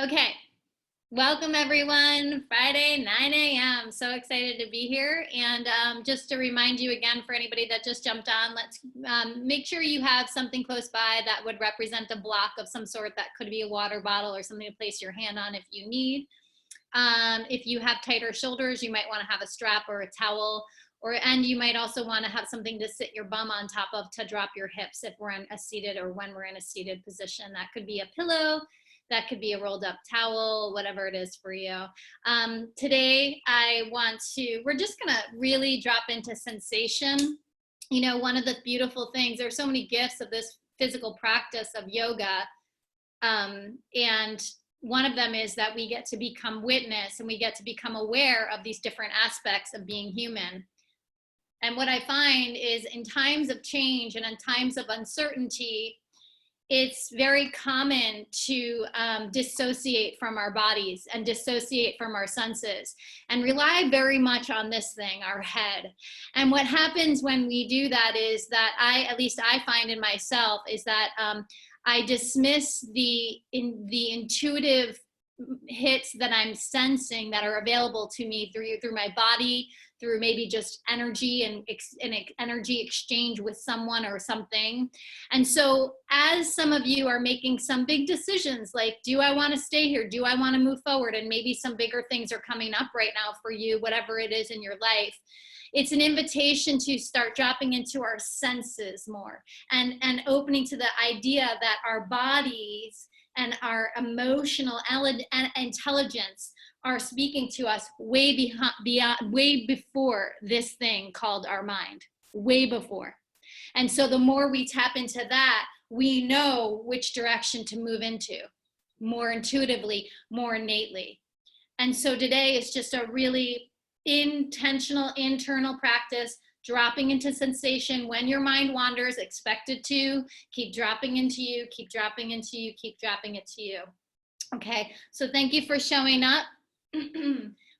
Okay, welcome everyone. Friday, 9 a.m. So excited to be here. And just to remind you again, for anybody that just jumped on, let's make sure you have something close by that would represent a block of some sort. That could be a water bottle or something to place your hand on if you need. If you have tighter shoulders, you might want to have a strap or a towel, and you might also want to have something to sit your bum on top of to drop your hips if we're in a seated or when we're in a seated position. That could be a pillow, that could be a rolled up towel, whatever it is for you. Today, we're just gonna really drop into sensation. You know, one of the beautiful things, there's so many gifts of this physical practice of yoga. And one of them is that we get to become witness and we get to become aware of these different aspects of being human. And what I find is in times of change and in times of uncertainty, it's very common to dissociate from our bodies and dissociate from our senses and rely very much on this thing, our head. And what happens when we do that is that at least I find in myself, is that I dismiss the intuitive hits that I'm sensing that are available to me through my body, through maybe just energy and energy exchange with someone or something. And so as some of you are making some big decisions, like, do I want to stay here? Do I want to move forward? And maybe some bigger things are coming up right now for you, whatever it is in your life. It's an invitation to start dropping into our senses more and opening to the idea that our bodies and our emotional intelligence are speaking to us way before this thing called our mind, way before. And so the more we tap into that, we know which direction to move into more intuitively, more innately. And so today is just a really intentional internal practice, dropping into sensation. When your mind wanders, expect it to keep dropping into you, keep dropping into you, keep dropping it to you. Okay, so thank you for showing up.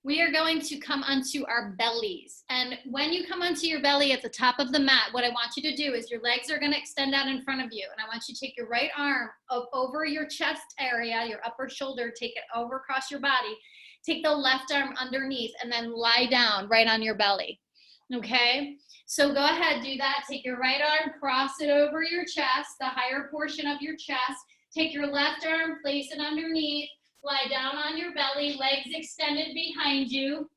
We are going to come onto our bellies. And when you come onto your belly at the top of the mat, what I want you to do is your legs are going to extend out in front of you. And I want you to take your right arm over your chest area, your upper shoulder, take it over across your body. Take the left arm underneath and then lie down right on your belly. Okay, so go ahead, do that. Take your right arm, cross it over your chest, the higher portion of your chest. Take your left arm, place it underneath, lie down on your belly, legs extended behind you.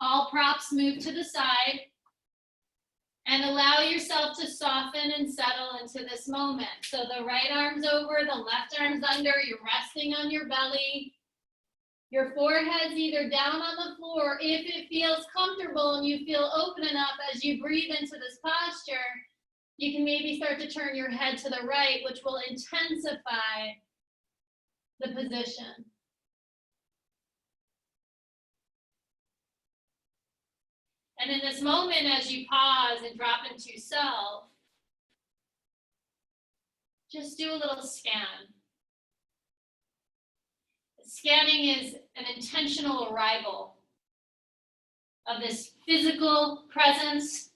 All props move to the side. And allow yourself to soften and settle into this moment. So the right arm's over, the left arm's under, you're resting on your belly. Your forehead's either down on the floor. If it feels comfortable and you feel open enough as you breathe into this posture, you can maybe start to turn your head to the right, which will intensify the position. And in this moment, as you pause and drop into self, just do a little scan. Scanning is an intentional arrival of this physical presence,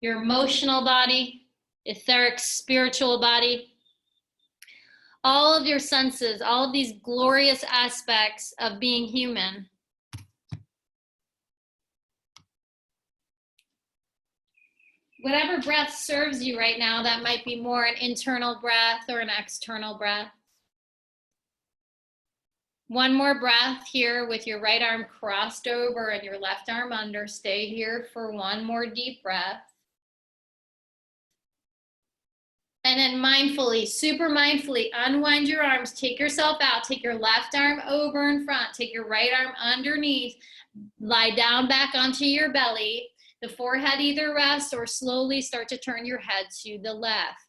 your emotional body, etheric spiritual body, all of your senses, all of these glorious aspects of being human. Whatever breath serves you right now, that might be more an internal breath or an external breath. One more breath here with your right arm crossed over and your left arm under. Stay here for one more deep breath. And then mindfully, super mindfully, unwind your arms, take yourself out, take your left arm over in front, take your right arm underneath, lie down back onto your belly. The forehead either rests or slowly start to turn your head to the left.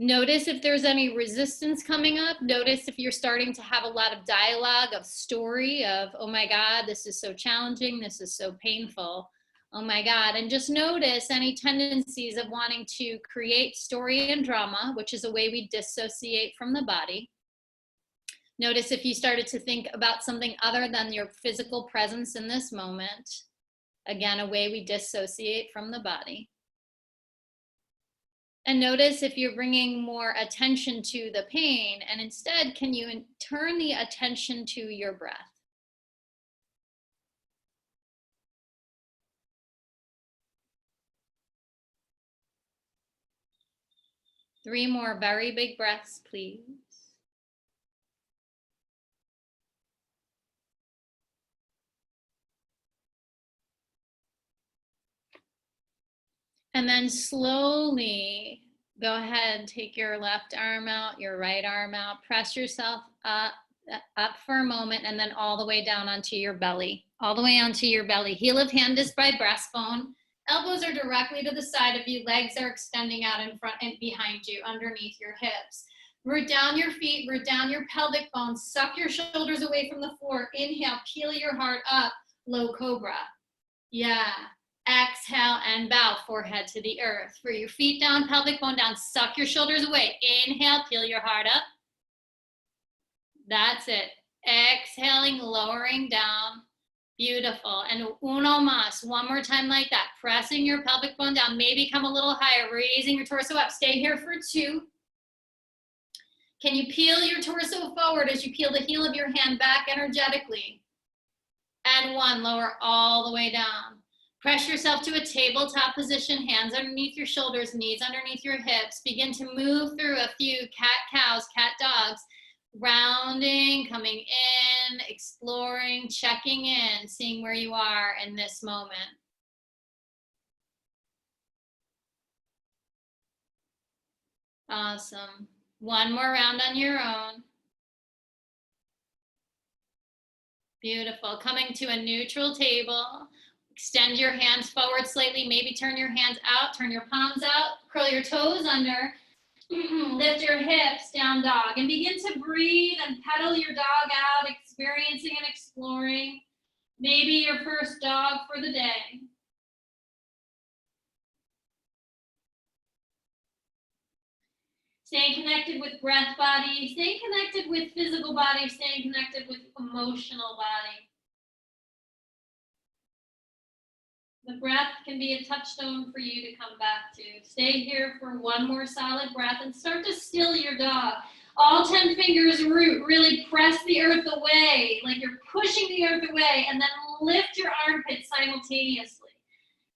Notice if there's any resistance coming up. Notice if you're starting to have a lot of dialogue, of story, of, oh my God, this is so challenging, this is so painful, oh my God. And just notice any tendencies of wanting to create story and drama, which is a way we dissociate from the body. Notice if you started to think about something other than your physical presence in this moment. Again, a way we dissociate from the body. And notice if you're bringing more attention to the pain, and instead, can you turn the attention to your breath? Three more very big breaths, please. And then slowly go ahead, take your left arm out, your right arm out, press yourself up for a moment, and then all the way down onto your belly, all the way onto your belly. Heel of hand is by breastbone. Elbows are directly to the side of you. Legs are extending out in front and behind you, underneath your hips. Root down your feet, root down your pelvic bones, suck your shoulders away from the floor. Inhale, peel your heart up, low cobra. Yeah. Exhale and bow, forehead to the earth. For your feet down, pelvic bone down, suck your shoulders away. Inhale, peel your heart up. That's it. Exhaling, lowering down. Beautiful. And uno más. One more time like that. Pressing your pelvic bone down. Maybe come a little higher, raising your torso up. Stay here for 2. Can you peel your torso forward as you peel the heel of your hand back energetically? And 1, lower all the way down. Press yourself to a tabletop position, hands underneath your shoulders, knees underneath your hips. Begin to move through a few cat-cows, cat-dogs, rounding, coming in, exploring, checking in, seeing where you are in this moment. Awesome. 1 more round on your own. Beautiful. Coming to a neutral table. Extend your hands forward slightly, maybe turn your hands out, turn your palms out, curl your toes under, lift your hips, down dog, and begin to breathe and pedal your dog out, experiencing and exploring maybe your first dog for the day. Staying connected with breath body, staying connected with physical body, staying connected with emotional body. The breath can be a touchstone for you to come back to. Stay here for 1 more solid breath and start to still your dog. All 10 fingers root, really press the earth away, like you're pushing the earth away, and then lift your armpits simultaneously.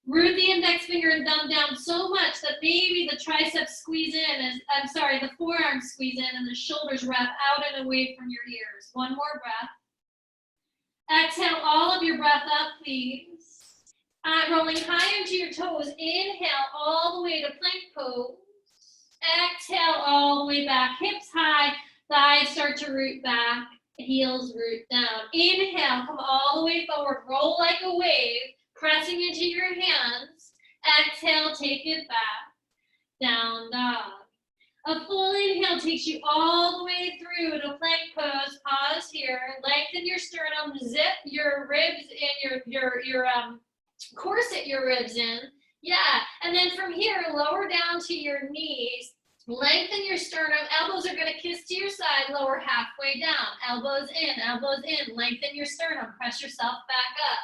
Root the index finger and thumb down so much that maybe the triceps squeeze in, the forearms squeeze in and the shoulders wrap out and away from your ears. 1 more breath. Exhale all of your breath up, please. Rolling high into your toes. Inhale all the way to plank pose. Exhale all the way back. Hips high. Thighs start to root back. Heels root down. Inhale. Come all the way forward. Roll like a wave. Pressing into your hands. Exhale. Take it back. Down dog. A full inhale takes you all the way through to plank pose. Pause here. Lengthen your sternum. Zip your ribs in your corset your ribs in. Yeah, and then from here, lower down to your knees, lengthen your sternum, elbows are gonna kiss to your side, lower halfway down, elbows in, lengthen your sternum, press yourself back up.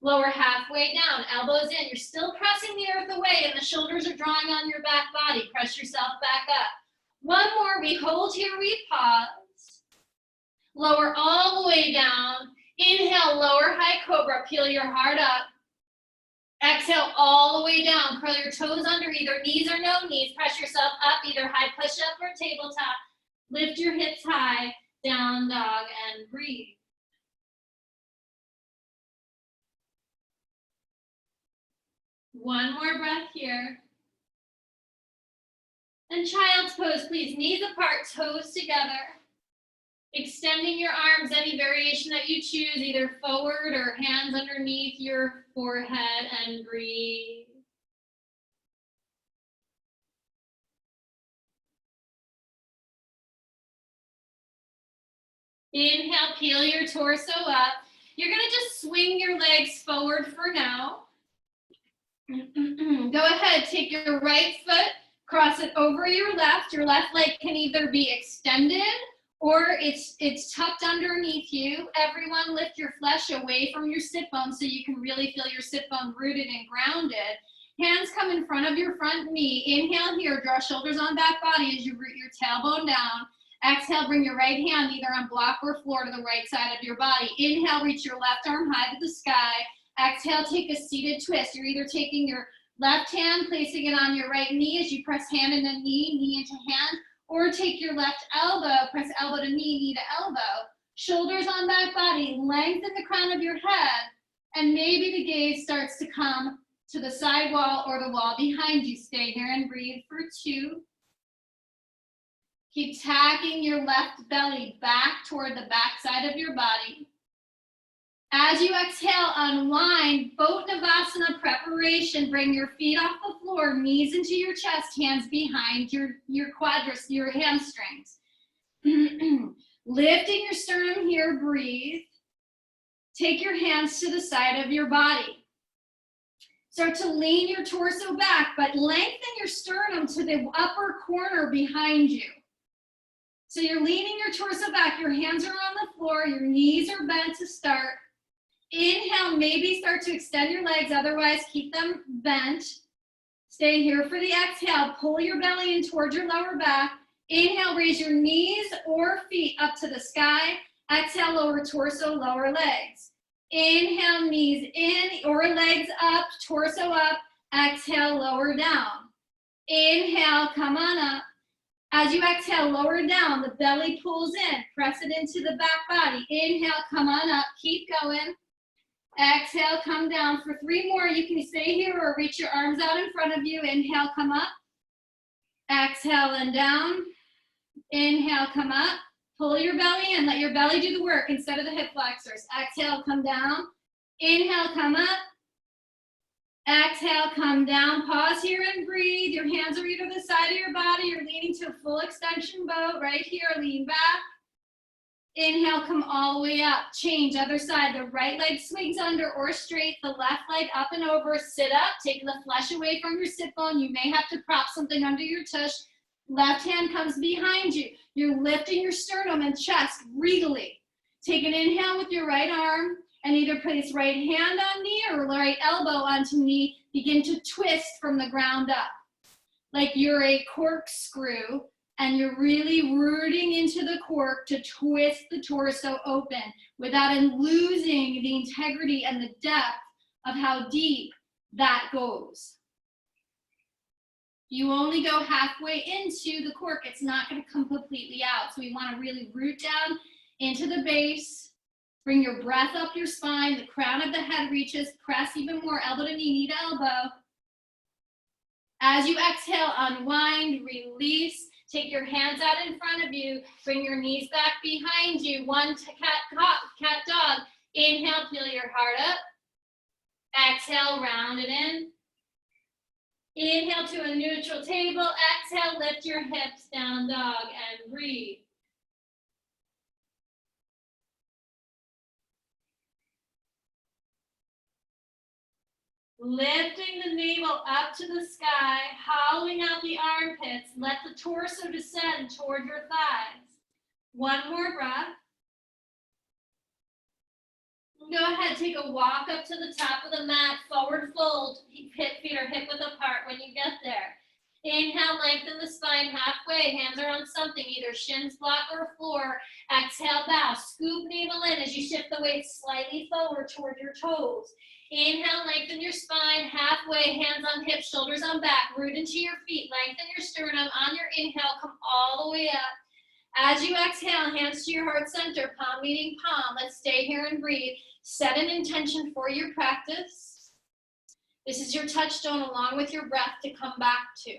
Lower halfway down, elbows in, you're still pressing the earth away and the shoulders are drawing on your back body, press yourself back up. 1 more, we hold here, we pause. Lower all the way down, inhale, lower high cobra, peel your heart up. Exhale all the way down. Curl your toes under, either knees or no knees. Press yourself up, either high push-up or tabletop. Lift your hips high, down dog, and breathe. One more breath here. And child's pose, please. Knees apart, toes together. Extending your arms, any variation that you choose, either forward or hands underneath your forehead, and breathe. Inhale, peel your torso up. You're gonna just swing your legs forward for now. Go ahead, take your right foot, cross it over your left. Your left leg can either be extended or it's tucked underneath you. Everyone lift your flesh away from your sit bone so you can really feel your sit bone rooted and grounded. Hands come in front of your front knee. Inhale here, draw shoulders on back body as you root your tailbone down. Exhale, bring your right hand either on block or floor to the right side of your body. Inhale, reach your left arm high to the sky. Exhale, take a seated twist. You're either taking your left hand, placing it on your right knee as you press hand into knee, knee into hand, or take your left elbow, press elbow to knee, knee to elbow. Shoulders on back body, lengthen the crown of your head, and maybe the gaze starts to come to the side wall or the wall behind you. Stay here and breathe for 2. Keep tacking your left belly back toward the back side of your body. As you exhale, unwind, boat Navasana Preparation. Bring your feet off the floor, knees into your chest, hands behind your quadriceps, your hamstrings. Lifting your sternum here, breathe. Take your hands to the side of your body. Start to lean your torso back, but lengthen your sternum to the upper corner behind you. So you're leaning your torso back, your hands are on the floor, your knees are bent to start. Inhale, maybe start to extend your legs, otherwise keep them bent. Stay here for the exhale, pull your belly in towards your lower back. Inhale, raise your knees or feet up to the sky. Exhale, lower torso, lower legs. Inhale, knees in or legs up, torso up. Exhale, lower down. Inhale, come on up. As you exhale, lower down, the belly pulls in. Press it into the back body. Inhale, come on up, keep going. Exhale, come down. For 3 more, you can stay here or reach your arms out in front of you. Inhale, come up. Exhale and down. Inhale, come up. Pull your belly in. Let your belly do the work instead of the hip flexors. Exhale, come down. Inhale, come up. Exhale, come down. Pause here and breathe. Your hands are either the side of your body. You're leaning to a full extension boat. Right here, lean back. Inhale, come all the way up. Change, other side. The right leg swings under or straight. The left leg up and over. Sit up. Take the flesh away from your sit bone. You may have to prop something under your tush. Left hand comes behind you. You're lifting your sternum and chest regally. Take an inhale with your right arm and either place right hand on knee or right elbow onto knee. Begin to twist from the ground up. Like you're a corkscrew and you're really rooting into the cork to twist the torso open without losing the integrity and the depth of how deep that goes. You only go halfway into the cork. It's not going to come completely out. So we want to really root down into the base. Bring your breath up your spine. The crown of the head reaches. Press even more, elbow to knee to elbow. As you exhale, unwind, release. Take your hands out in front of you. Bring your knees back behind you. 1 cat dog. Inhale, peel your heart up. Exhale, round it in. Inhale to a neutral table. Exhale, lift your hips, down dog, and breathe. Lifting the navel up to the sky, hollowing out the armpits. Let the torso descend toward your thighs. 1 more breath. Go ahead, take a walk up to the top of the mat, forward fold. Feet are hip width apart when you get there. Inhale, lengthen the spine halfway. Hands are on something, either shins, block, or floor. Exhale, bow. Scoop navel in as you shift the weight slightly forward toward your toes. Inhale, lengthen your spine halfway, hands on hips, shoulders on back. Root into your feet, lengthen your sternum. On your inhale, come all the way up. As you exhale, hands to your heart center, palm meeting palm. Let's stay here and breathe. Set an intention for your practice. This is your touchstone along with your breath to come back to.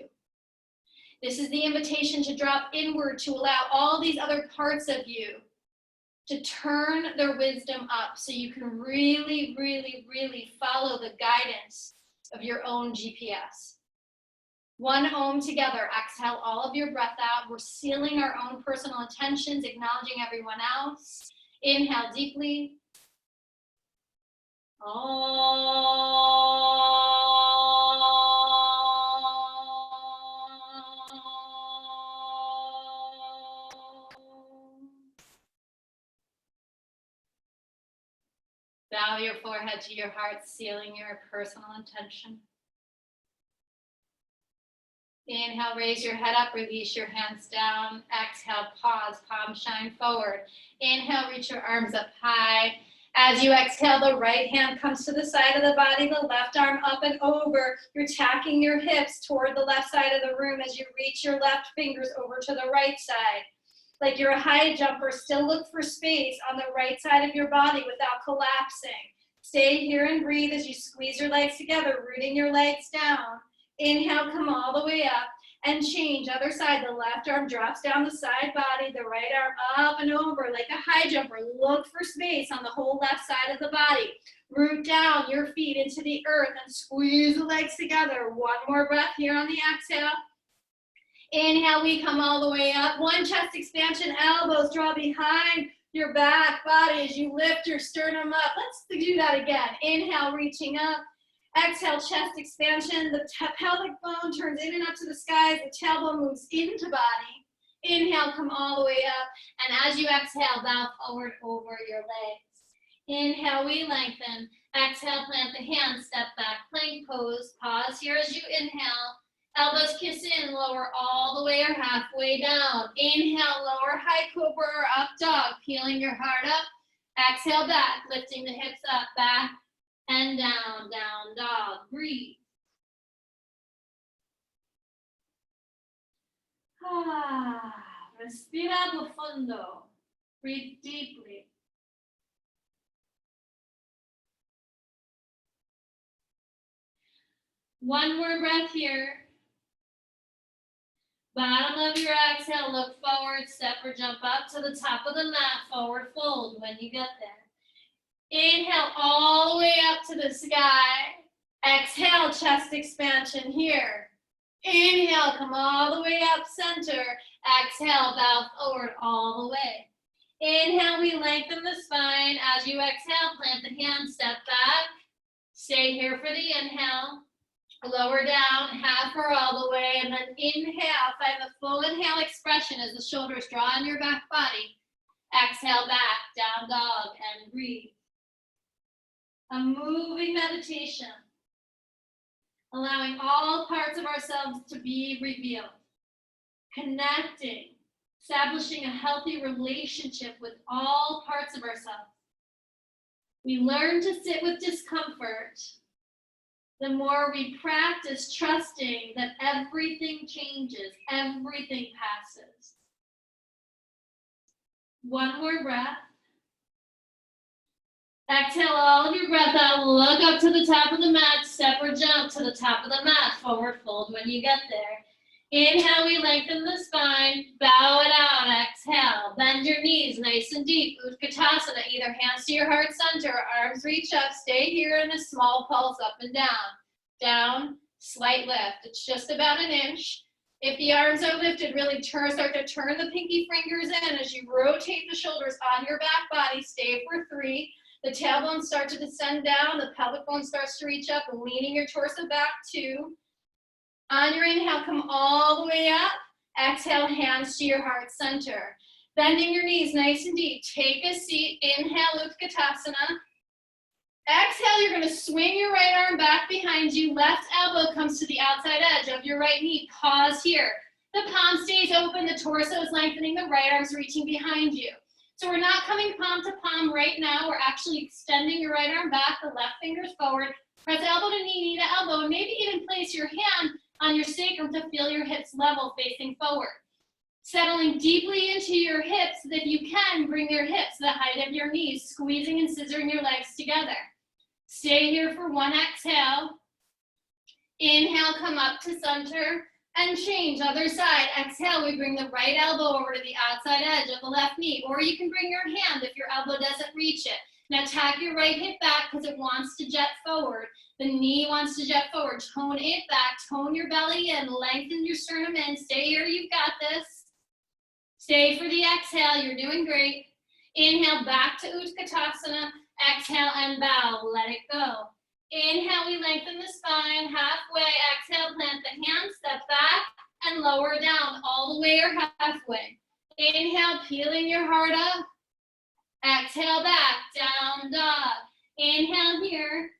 This is the invitation to drop inward, to allow all these other parts of you to turn their wisdom up so you can really, really, really follow the guidance of your own GPS. 1 Om together. Exhale all of your breath out. We're sealing our own personal intentions, acknowledging everyone else. Inhale deeply. Bow your forehead to your heart, sealing your personal intention. Inhale, raise your head up, release your hands down. Exhale, pause, palms shine forward. Inhale, reach your arms up high. As you exhale, the right hand comes to the side of the body, the left arm up and over. You're tacking your hips toward the left side of the room as you reach your left fingers over to the right side. Like you're a high jumper, still look for space on the right side of your body without collapsing. Stay here and breathe as you squeeze your legs together, rooting your legs down. Inhale, come all the way up and change. Other side, the left arm drops down the side body, the right arm up and over like a high jumper. Look for space on the whole left side of the body. Root down your feet into the earth and squeeze the legs together. One more breath here on the exhale. Inhale, we come all the way up. One chest expansion, elbows draw behind your back body as you lift your sternum up. Let's do that again. Inhale, reaching up. Exhale, chest expansion. The pelvic bone turns in and up to the skies. The tailbone moves into body. Inhale, come all the way up. And as you exhale, bow forward over your legs. Inhale, we lengthen. Exhale, plant the hands, step back, plank pose. Pause here as you inhale. Elbows kiss in, lower all the way or halfway down. Inhale, lower high cobra or up dog, peeling your heart up. Exhale, back, lifting the hips up, back and down, down dog. Breathe. Respira profundo. Breathe deeply. One more breath here. Bottom of your exhale, look forward, step or jump up to the top of the mat, forward fold when you get there. Inhale all the way up to the sky. Exhale, chest expansion here. Inhale, come all the way up center. Exhale, bow forward all the way. Inhale, we lengthen the spine. As you exhale, plant the hands, step back. Stay here for the inhale. Lower down, half or all the way, and then inhale. Find the full inhale expression as the shoulders draw on your back body. Exhale, back, down dog, and breathe. A moving meditation, allowing all parts of ourselves to be revealed, connecting, establishing a healthy relationship with all parts of ourselves. We learn to sit with discomfort. The more we practice trusting that everything changes, everything passes. One more breath. Exhale all of your breath out. Look up to the top of the mat. Step or jump to the top of the mat. Forward fold when you get there. Inhale, we lengthen the spine. Bow it out. Exhale. Bend your knees nice and deep. Utkatasana. Either hands to your heart center. Arms reach up. Stay here in a small pulse up and down. Down. Slight lift. It's just about an inch. If the arms are lifted, really start to turn the pinky fingers in as you rotate the shoulders on your back body. Stay for 3. The tailbone starts to descend down. The pelvic bone starts to reach up, leaning your torso back. 2. On your inhale, come all the way up. Exhale, hands to your heart center. Bending your knees nice and deep. Take a seat. Inhale, Utkatasana. Exhale, you're going to swing your right arm back behind you. Left elbow comes to the outside edge of your right knee. Pause here. The palm stays open. The torso is lengthening. The right arm's reaching behind you. So we're not coming palm to palm right now. We're actually extending your right arm back, the left finger's forward. Press elbow to knee, knee to elbow, and maybe even place your hand on your sacrum to feel your hips level facing forward. Settling deeply into your hips so that you can bring your hips to the height of your knees, squeezing and scissoring your legs together. Stay here for 1 exhale. Inhale, come up to center. And change, other side. Exhale, we bring the right elbow over to the outside edge of the left knee, or you can bring your hand if your elbow doesn't reach it. Now tap your right hip back because it wants to jet forward. The knee wants to jet forward. Tone it back, tone your belly in, lengthen your sternum in. Stay here, you've got this. Stay for the exhale, you're doing great. Inhale, back to Utkatasana. Exhale and bow, let it go. Inhale, we lengthen the spine halfway. Exhale, plant the hands, step back, and lower down all the way or halfway. Inhale, peeling your heart up. Exhale, back, down dog. Inhale here.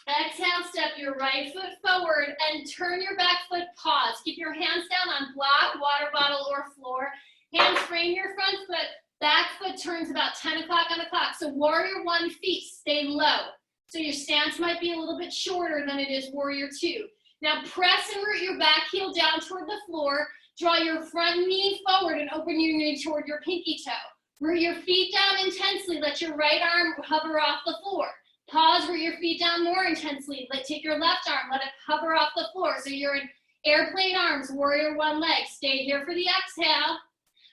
Exhale, step your right foot forward and turn your back foot, pause. Keep your hands down on block, water bottle, or floor. Hands frame your front foot. Back foot turns about 10 o'clock on the clock. So warrior one, feet stay low. So your stance might be a little bit shorter than it is warrior two. Now press and root your back heel down toward the floor. Draw your front knee forward and open your knee toward your pinky toe. Root your feet down intensely. Let your right arm hover off the floor. Pause, root your feet down more intensely. Take your left arm, let it hover off the floor. So you're in airplane arms, warrior one leg. Stay here for the exhale.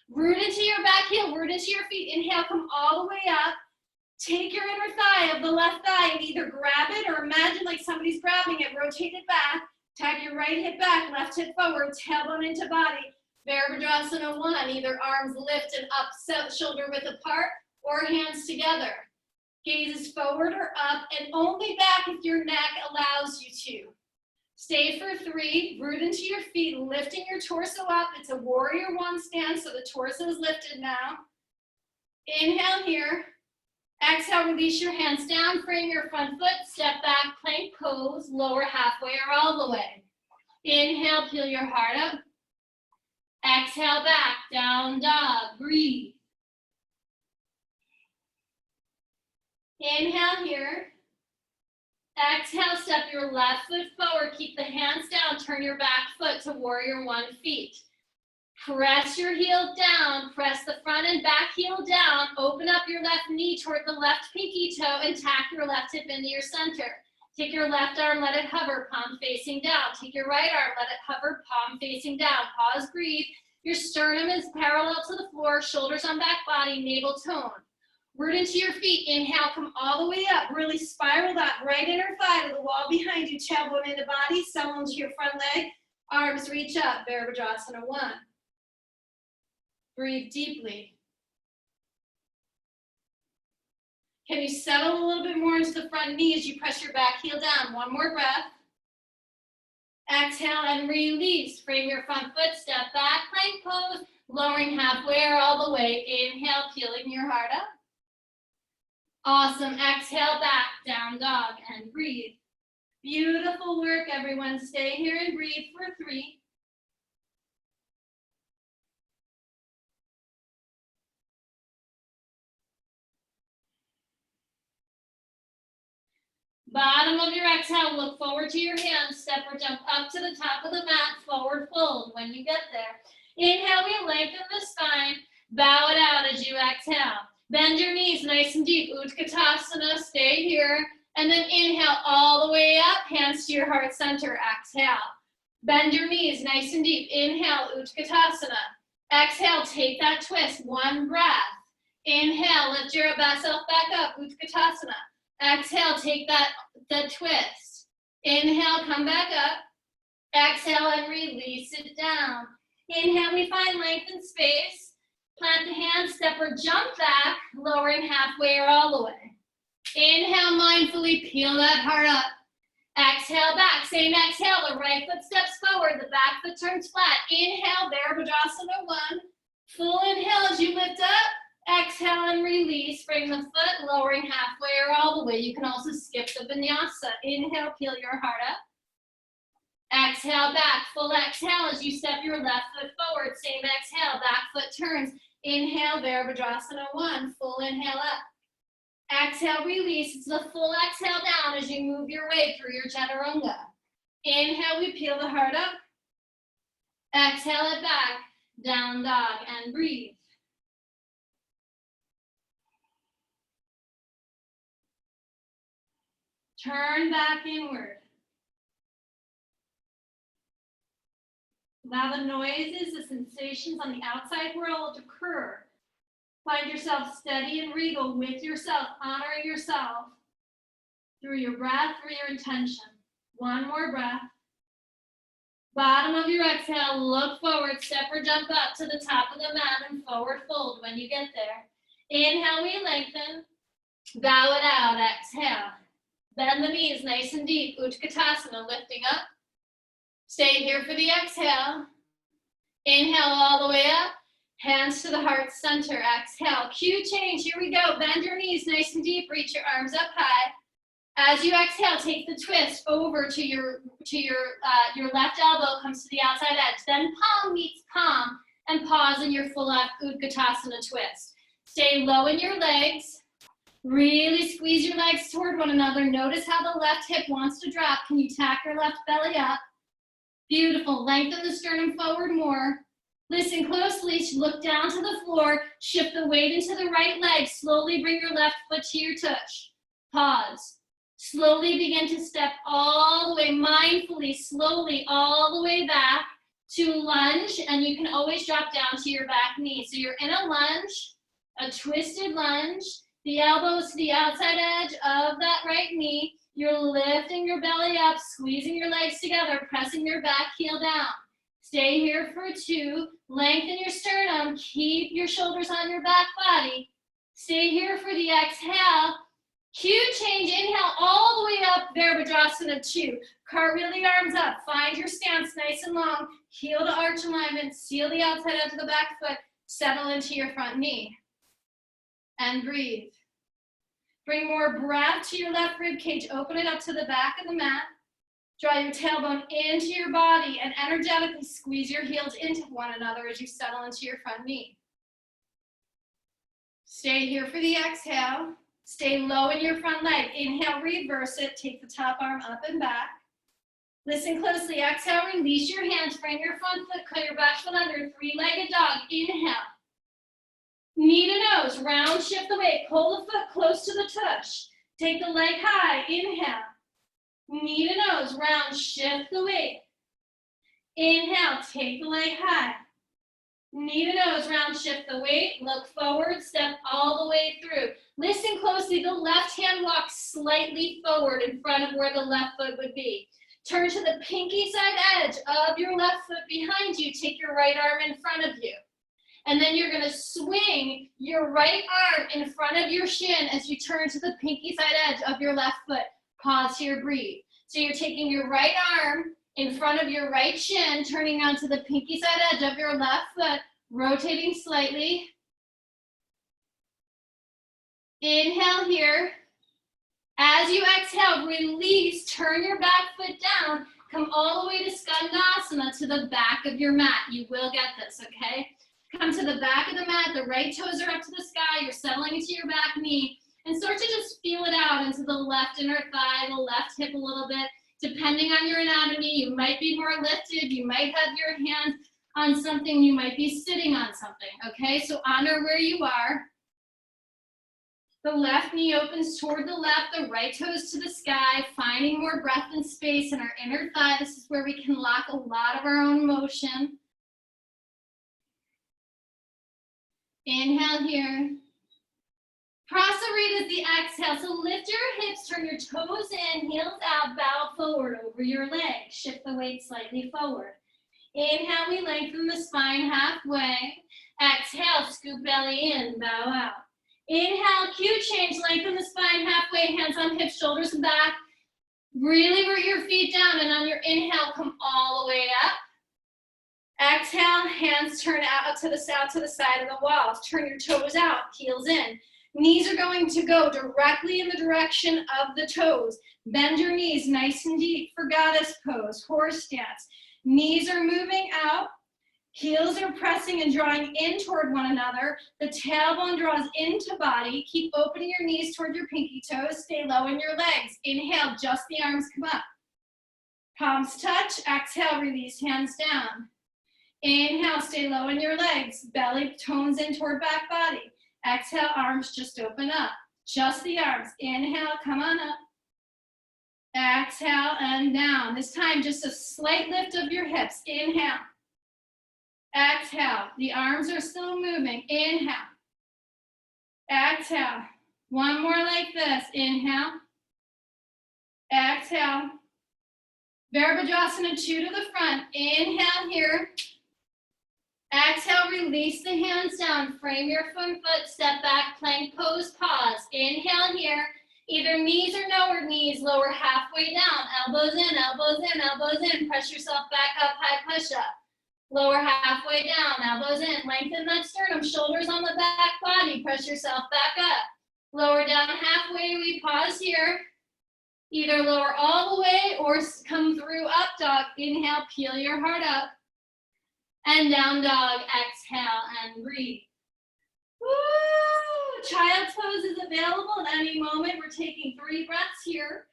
Root into your back heel, root into your feet. Inhale, come all the way up. Take your inner thigh of the left thigh and either grab it or imagine like somebody's grabbing it. Rotate it back. Tag your right hip back, left hip forward, tailbone into body. Virabhadrasana 1, either arms lift and up, shoulder width apart, or hands together. Gazes forward or up, and only back if your neck allows you to. Stay for 3, root into your feet, lifting your torso up. It's a warrior one stance, so the torso is lifted now. Inhale here. Exhale, release your hands down, frame your front foot, step back, plank pose, lower halfway or all the way. Inhale, peel your heart up. Exhale, back, down dog, breathe. Inhale here. Exhale, step your left foot forward, keep the hands down, turn your back foot to warrior one, feet. Press your heel down, press the front and back heel down, open up your left knee toward the left pinky toe and tack your left hip into your center. Take your left arm, let it hover, palm facing down. Take your right arm, let it hover, palm facing down. Pause, breathe. Your sternum is parallel to the floor, shoulders on back body, navel tone. Root into your feet, inhale, come all the way up, really spiral that right inner thigh to the wall behind you, tailbone into body, settle into your front leg, arms reach up, Virabhadrasana 1. Breathe deeply. Can you settle a little bit more into the front knee as you press your back heel down? One more breath. Exhale and release. Frame your front foot, step back, plank pose, lowering halfway or all the way. Inhale, peeling your heart up. Awesome. Exhale, back, down dog, and breathe. Beautiful work, everyone. Stay here and breathe for 3. Bottom of your exhale, look forward to your hands. Step or jump up to the top of the mat, forward fold when you get there. Inhale, we lengthen the spine. Bow it out as you exhale. Bend your knees nice and deep. Utkatasana, stay here. And then inhale all the way up, hands to your heart center. Exhale. Bend your knees nice and deep. Inhale, Utkatasana. Exhale, take that twist. One breath. Inhale, lift yourself back up. Utkatasana. Exhale, take that twist. Inhale, come back up. Exhale and release it down. Inhale, we find length and space. Plant the hands, step or jump back, lowering halfway or all the way. Inhale, mindfully peel that heart up. Exhale, back. Same exhale, the right foot steps forward, the back foot turns flat. Inhale, Virabhadrasana 1. Full inhale as you lift up. Exhale and release. Bring the foot, lowering halfway or all the way. You can also skip the vinyasa. Inhale, peel your heart up. Exhale, back. Full exhale as you step your left foot forward. Same exhale, back foot turns. Inhale, Virabhadrasana 1. Full inhale up. Exhale, release. It's the full exhale down as you move your way through your chaturanga. Inhale, we peel the heart up. Exhale it back. Down dog and breathe. Turn back inward. Allow the noises, the sensations on the outside world to occur. Find yourself steady and regal with yourself, honoring yourself through your breath, through your intention. One more breath. Bottom of your exhale, look forward, step or jump up to the top of the mat and forward fold when you get there. Inhale, we lengthen. Bow it out, exhale. Bend the knees nice and deep, Utkatasana, lifting up. Stay here for the exhale. Inhale all the way up. Hands to the heart center. Exhale. Cue change. Here we go. Bend your knees nice and deep. Reach your arms up high. As you exhale, take the twist over to your left elbow comes to the outside edge. Then palm meets palm and pause in your full Utkatasana twist. Stay low in your legs. Really squeeze your legs toward one another. Notice how the left hip wants to drop. Can you tack your left belly up? Beautiful. Lengthen the sternum forward more. Listen closely. Look down to the floor. Shift the weight into the right leg. Slowly bring your left foot to your tush. Pause. Slowly begin to step all the way, mindfully, slowly, all the way back to lunge, and you can always drop down to your back knee. So you're in a lunge, a twisted lunge, the elbows to the outside edge of that right knee. You're lifting your belly up, squeezing your legs together, pressing your back heel down. Stay here for 2. Lengthen your sternum. Keep your shoulders on your back body. Stay here for the exhale. Cue change, inhale all the way up, Virabhadrasana 2. Cartwheel the arms up, find your stance nice and long, heel to arch alignment, seal the outside edge of the back foot, settle into your front knee. And breathe. Bring more breath to your left rib cage, open it up to the back of the mat. Draw your tailbone into your body and energetically squeeze your heels into one another as you settle into your front knee. Stay here for the exhale. Stay low in your front leg. Inhale, reverse it. Take the top arm up and back. Listen closely. Exhale, release your hands. Frame your front foot. Cut your back foot under. 3-legged dog. Inhale. Knee to nose. Round, shift the weight. Pull the foot close to the tush. Take the leg high. Inhale. Knee to nose. Round, shift the weight. Inhale. Take the leg high. Knee to nose, round, shift the weight, look forward, step all the way through. Listen closely, the left hand walks slightly forward in front of where the left foot would be. Turn to the pinky side edge of your left foot behind you. Take your right arm in front of you. And then you're gonna swing your right arm in front of your shin as you turn to the pinky side edge of your left foot. Pause here, breathe. So you're taking your right arm in front of your right shin, turning onto the pinky side edge of your left foot, rotating slightly. Inhale here. As you exhale, release, turn your back foot down, come all the way to Skandasana, to the back of your mat. You will get this, okay? Come to the back of the mat, the right toes are up to the sky, you're settling into your back knee, and start to just feel it out into the left inner thigh, the left hip a little bit. Depending on your anatomy, you might be more lifted, you might have your hands on something, you might be sitting on something, okay? So honor where you are. The left knee opens toward the left, the right toes to the sky, finding more breath and space in our inner thigh. This is where we can lock a lot of our own motion. Inhale here. Prasarita is the exhale. So lift your hips, turn your toes in, heels out, bow forward over your legs. Shift the weight slightly forward. Inhale, we lengthen the spine halfway. Exhale, scoop belly in, bow out. Inhale, cue change, lengthen the spine halfway, hands on hips, shoulders back. Really root your feet down, and on your inhale, come all the way up. Exhale, hands turn out to the side of the wall. Turn your toes out, heels in. Knees are going to go directly in the direction of the toes. Bend your knees nice and deep for goddess pose, horse stance. Knees are moving out. Heels are pressing and drawing in toward one another. The tailbone draws into body. Keep opening your knees toward your pinky toes. Stay low in your legs. Inhale, just the arms come up. Palms touch. Exhale, release hands down. Inhale, stay low in your legs. Belly tones in toward back body. Exhale, arms just open up. Just the arms. Inhale, come on up. Exhale and down. This time, just a slight lift of your hips. Inhale. Exhale. The arms are still moving. Inhale. Exhale. One more like this. Inhale. Exhale. Virabhadrasana 2 to the front. Inhale here. Exhale, release the hands down. Frame your front foot. Step back, plank pose, pause. Inhale here. Either knees or lower knees. Lower halfway down. Elbows in, elbows in, elbows in. Press yourself back up, high push up. Lower halfway down, elbows in. Lengthen that sternum, shoulders on the back body. Press yourself back up. Lower down halfway, we pause here. Either lower all the way or come through up dog. Inhale, peel your heart up. And down dog, exhale and breathe. Woo! Child's pose is available at any moment. We're taking 3 breaths here.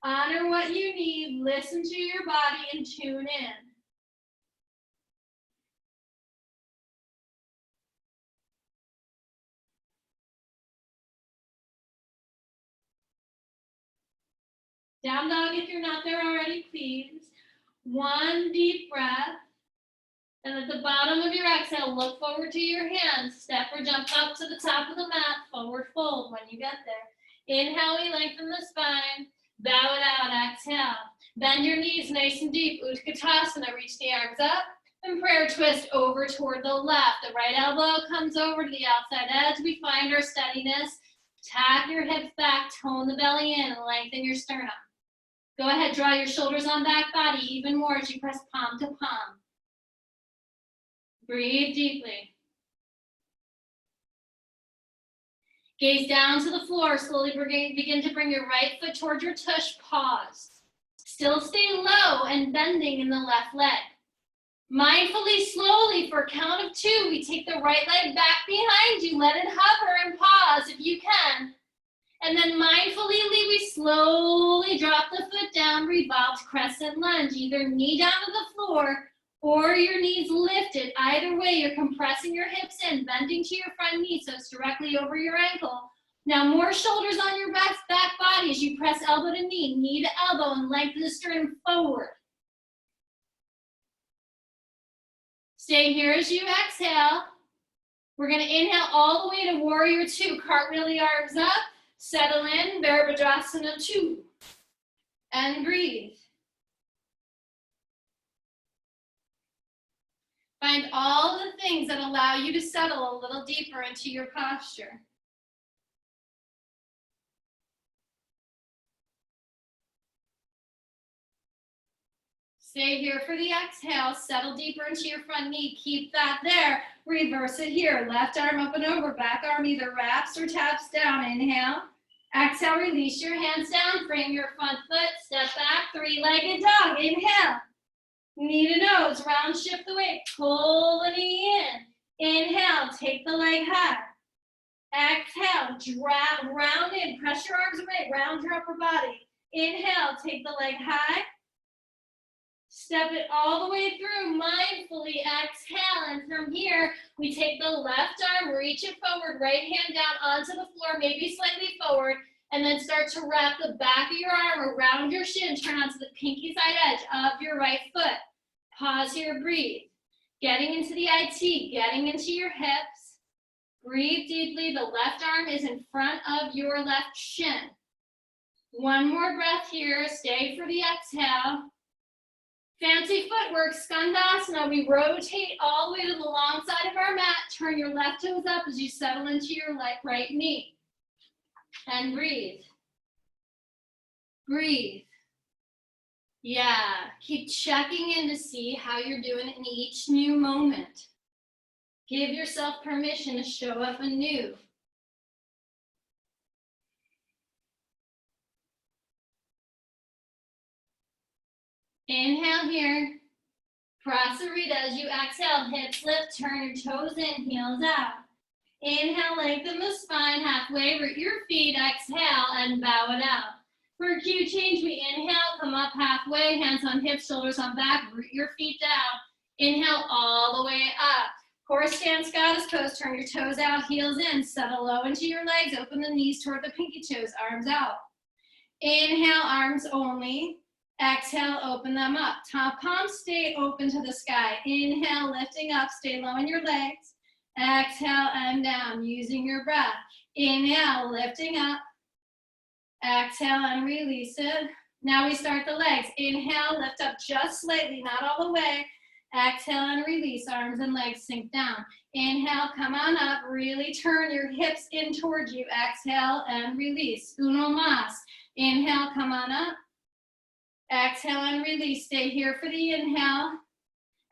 Honor what you need, listen to your body, and tune in. Down dog if you're not there already, please. 1 deep breath. And at the bottom of your exhale, look forward to your hands. Step or jump up to the top of the mat, forward fold when you get there. Inhale, we lengthen the spine. Bow it out, exhale. Bend your knees nice and deep. Utkatasana, reach the arms up. And prayer twist over toward the left. The right elbow comes over to the outside edge. We find our steadiness. Tap your hips back, tone the belly in, and lengthen your sternum. Go ahead, draw your shoulders on back body even more as you press palm to palm. Breathe deeply. Gaze down to the floor. Slowly begin to bring your right foot towards your tush. Pause. Still stay low and bending in the left leg. Mindfully, slowly, for a count of 2, we take the right leg back behind you. Let it hover and pause if you can. And then mindfully, we slowly drop the foot down, revolve to Crescent Lunge. Either knee down to the floor or your knees lifted. Either way, you're compressing your hips in, bending to your front knee so it's directly over your ankle. Now more shoulders on your back body as you press elbow to knee to elbow, and lengthen the sternum forward. Stay here as you exhale. We're going to inhale all the way to Warrior 2. Cartwheel the arms up. Settle in, Bakasana 2. And breathe. Find all the things that allow you to settle a little deeper into your posture. Stay here for the exhale. Settle deeper into your front knee. Keep that there. Reverse it here. Left arm up and over. Back arm either wraps or taps down. Inhale. Exhale, release your hands down. Frame your front foot. Step back. 3-legged dog. Inhale. Knee to nose. Round shift the weight. Pull the knee in. Inhale. Take the leg high. Exhale. Round in. Press your arms away. Round your upper body. Inhale. Take the leg high. Step it all the way through, mindfully exhale, and from here, we take the left arm, reach it forward, right hand down onto the floor, maybe slightly forward, and then start to wrap the back of your arm around your shin, turn onto the pinky side edge of your right foot. Pause here, breathe. Getting into the IT, getting into your hips. Breathe deeply, the left arm is in front of your left shin. One more breath here, stay for the exhale. Fancy footwork, Skandasana. We rotate all the way to the long side of our mat. Turn your left toes up as you settle into your right knee. And breathe. Breathe. Yeah, keep checking in to see how you're doing in each new moment. Give yourself permission to show up anew. Inhale here. Prasarita as you exhale, hips lift, turn your toes in, heels out. Inhale, lengthen the spine halfway, root your feet, exhale, and bow it out. For a cue change, we inhale, come up halfway, hands on hips, shoulders on back, root your feet down. Inhale all the way up. Horse stance, goddess pose, turn your toes out, heels in, settle low into your legs, open the knees toward the pinky toes, arms out. Inhale, arms only. Exhale, open them up. Top palms stay open to the sky. Inhale, lifting up, stay low in your legs. Exhale and down, using your breath. Inhale, lifting up. Exhale and release it. Now we start the legs. Inhale, lift up just slightly, not all the way. Exhale and release, arms and legs sink down. Inhale, come on up, really turn your hips in towards you. Exhale and release. Uno mas. Inhale, come on up. Exhale and release. Stay here for the inhale.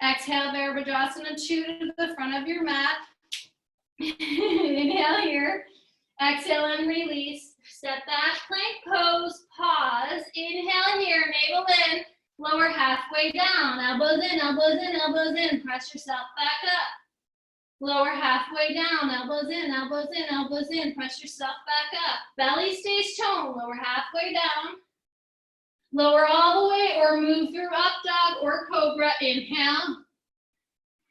Exhale, Bakasana 2 to the front of your mat. Inhale here. Exhale and release. Step back, plank pose, pause. Inhale here, navel in. Lower halfway down. Elbows in, elbows in, elbows in. Press yourself back up. Lower halfway down. Elbows in, elbows in, elbows in. Press yourself back up. Belly stays toned. Lower halfway down. Lower all the way or move through up dog or cobra. Inhale.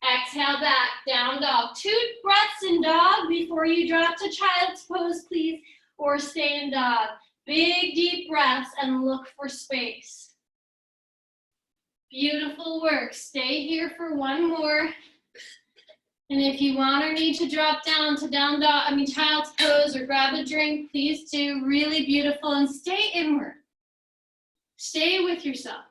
Exhale back, down dog. 2 breaths in dog before you drop to child's pose, please, or stay in dog. Big, deep breaths and look for space. Beautiful work. Stay here for one more. And if you want or need to drop down to down dog, child's pose or grab a drink, please do. Really beautiful, and stay inward. Stay with yourself.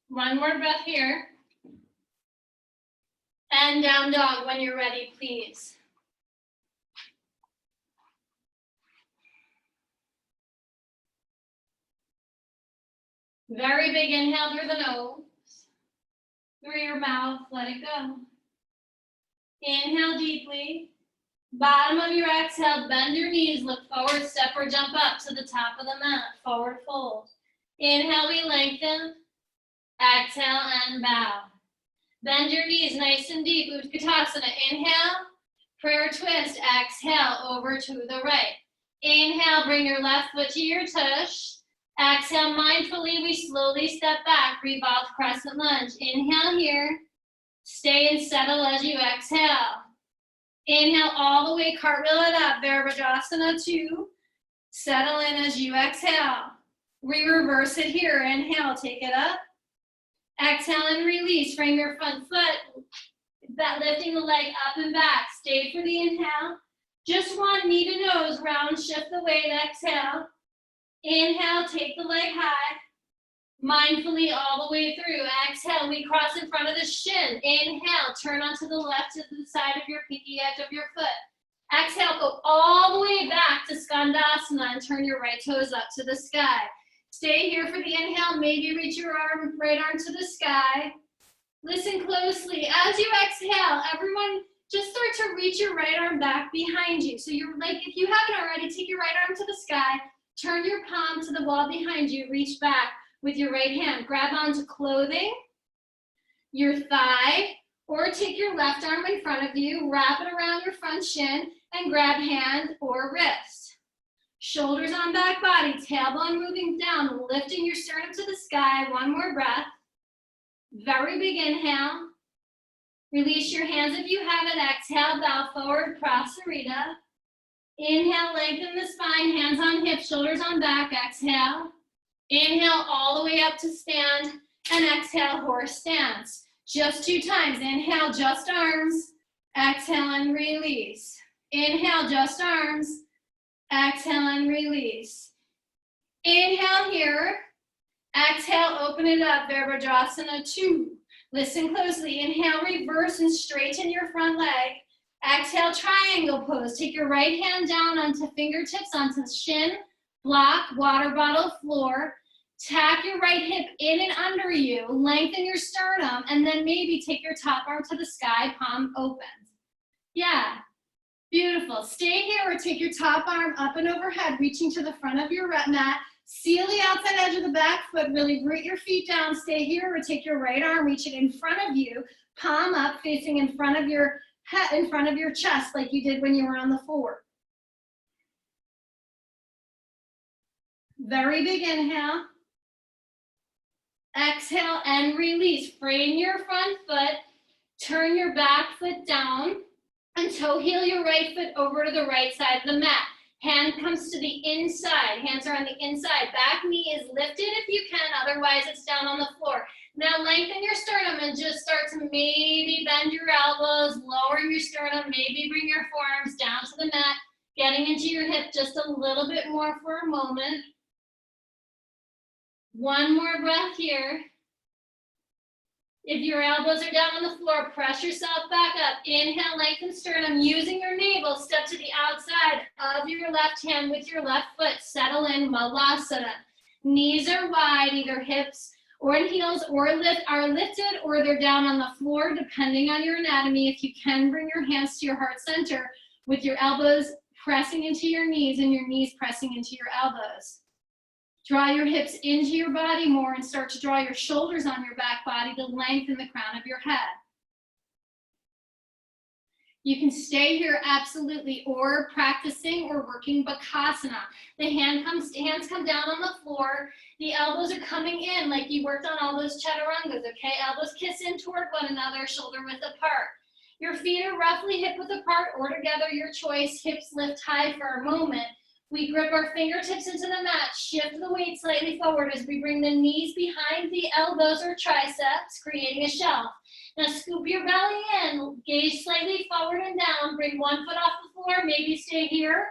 One more breath here. And down dog when you're ready, please. Very big inhale through the nose. Through your mouth, let it go. Inhale deeply. Bottom of your exhale, bend your knees, look forward, step or jump up to the top of the mat, forward fold. Inhale, we lengthen. Exhale and bow. Bend your knees nice and deep, Utkatasana. Inhale, prayer twist. Exhale, over to the right. Inhale, bring your left foot to your tush. Exhale, mindfully, we slowly step back, revolve crescent lunge. Inhale here. Stay and settle as you exhale. Inhale all the way, cartwheel it up, Bakasana 2. Settle in as you exhale. We reverse it here. Inhale, take it up. Exhale and release. Frame your front foot, lifting the leg up and back. Stay for the inhale. Just one, knee to nose, round, shift the weight, exhale. Inhale, take the leg high. Mindfully all the way through. Exhale, we cross in front of the shin. Inhale, turn onto the left to the side of your pinky edge of your foot. Exhale, go all the way back to Skandasana and turn your right toes up to the sky. Stay here for the inhale, maybe reach your right arm to the sky. Listen closely. As you exhale, everyone just start to reach your right arm back behind you. So you're like, if you haven't already, take your right arm to the sky, turn your palm to the wall behind you, reach back with your right hand. Grab onto clothing, your thigh, or take your left arm in front of you, wrap it around your front shin, and grab hand or wrist. Shoulders on back body, tailbone moving down, lifting your sternum to the sky. One more breath. Very big inhale. Release your hands if you have it. Exhale, bow forward, Prasarita. Inhale, lengthen the spine, hands on hips, shoulders on back. Exhale. Inhale all the way up to stand, and exhale, horse stance. Just 2 times. Inhale, just arms. Exhale and release. Inhale, just arms. Exhale and release. Inhale here. Exhale, open it up, Bakasana 2. Listen closely. Inhale, reverse and straighten your front leg. Exhale, triangle pose. Take your right hand down onto fingertips, onto shin, block, water bottle, floor. Tack your right hip in and under you. Lengthen your sternum, and then maybe take your top arm to the sky, palm open. Yeah. Beautiful. Stay here or take your top arm up and overhead, reaching to the front of your mat. Seal the outside edge of the back foot. Really root your feet down. Stay here or take your right arm, reach it in front of you, palm up, facing in front of your head, in front of your chest, like you did when you were on the floor. Very big inhale. Exhale and release. Frame your front foot. Turn your back foot down. And toe heel your right foot over to the right side of the mat. Hand comes to the inside. Hands are on the inside. Back knee is lifted if you can, otherwise it's down on the floor. Now lengthen your sternum and just start to maybe bend your elbows, lower your sternum, maybe bring your forearms down to the mat, getting into your hip just a little bit more for a moment. One more breath here. If your elbows are down on the floor, press yourself back up. Inhale, lengthen sternum. Using your navel, step to the outside of your left hand with your left foot. Settle in, Malasana. Knees are wide, either hips or in heels are lifted or they're down on the floor, depending on your anatomy. If you can, bring your hands to your heart center with your elbows pressing into your knees and your knees pressing into your elbows. Draw your hips into your body more and start to draw your shoulders on your back body to lengthen the crown of your head. You can stay here absolutely, or practicing or working Bakasana. The hands come down on the floor. The elbows are coming in like you worked on all those chaturangas, okay? Elbows kiss in toward one another, shoulder width apart. Your feet are roughly hip width apart or together, your choice. Hips lift high for a moment. We grip our fingertips into the mat, shift the weight slightly forward as we bring the knees behind the elbows or triceps, creating a shelf. Now scoop your belly in, gaze slightly forward and down, bring one foot off the floor, maybe stay here,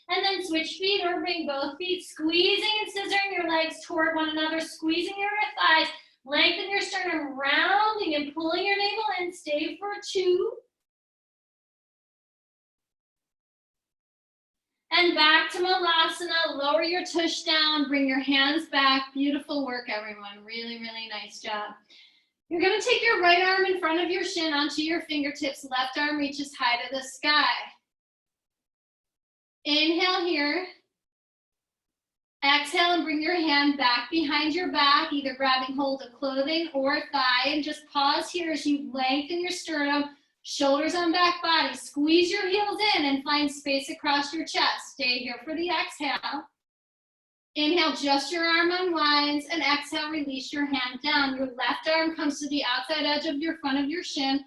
and then switch feet or bring both feet, squeezing and scissoring your legs toward one another, squeezing your thighs, lengthen your sternum, rounding and pulling your navel in, stay for 2. And back to Malasana, lower your tush down, bring your hands back. Beautiful work, everyone. Really, really nice job. You're gonna take your right arm in front of your shin onto your fingertips. Left arm reaches high to the sky. Inhale here. Exhale and bring your hand back behind your back, either grabbing hold of clothing or thigh, and just pause here as you lengthen your sternum, shoulders on back body. Squeeze your heels in and find space across your chest. Stay here for the exhale. Inhale, just your arm unwinds, and exhale, release your hand down. Your left arm comes to the outside edge of your front of your shin.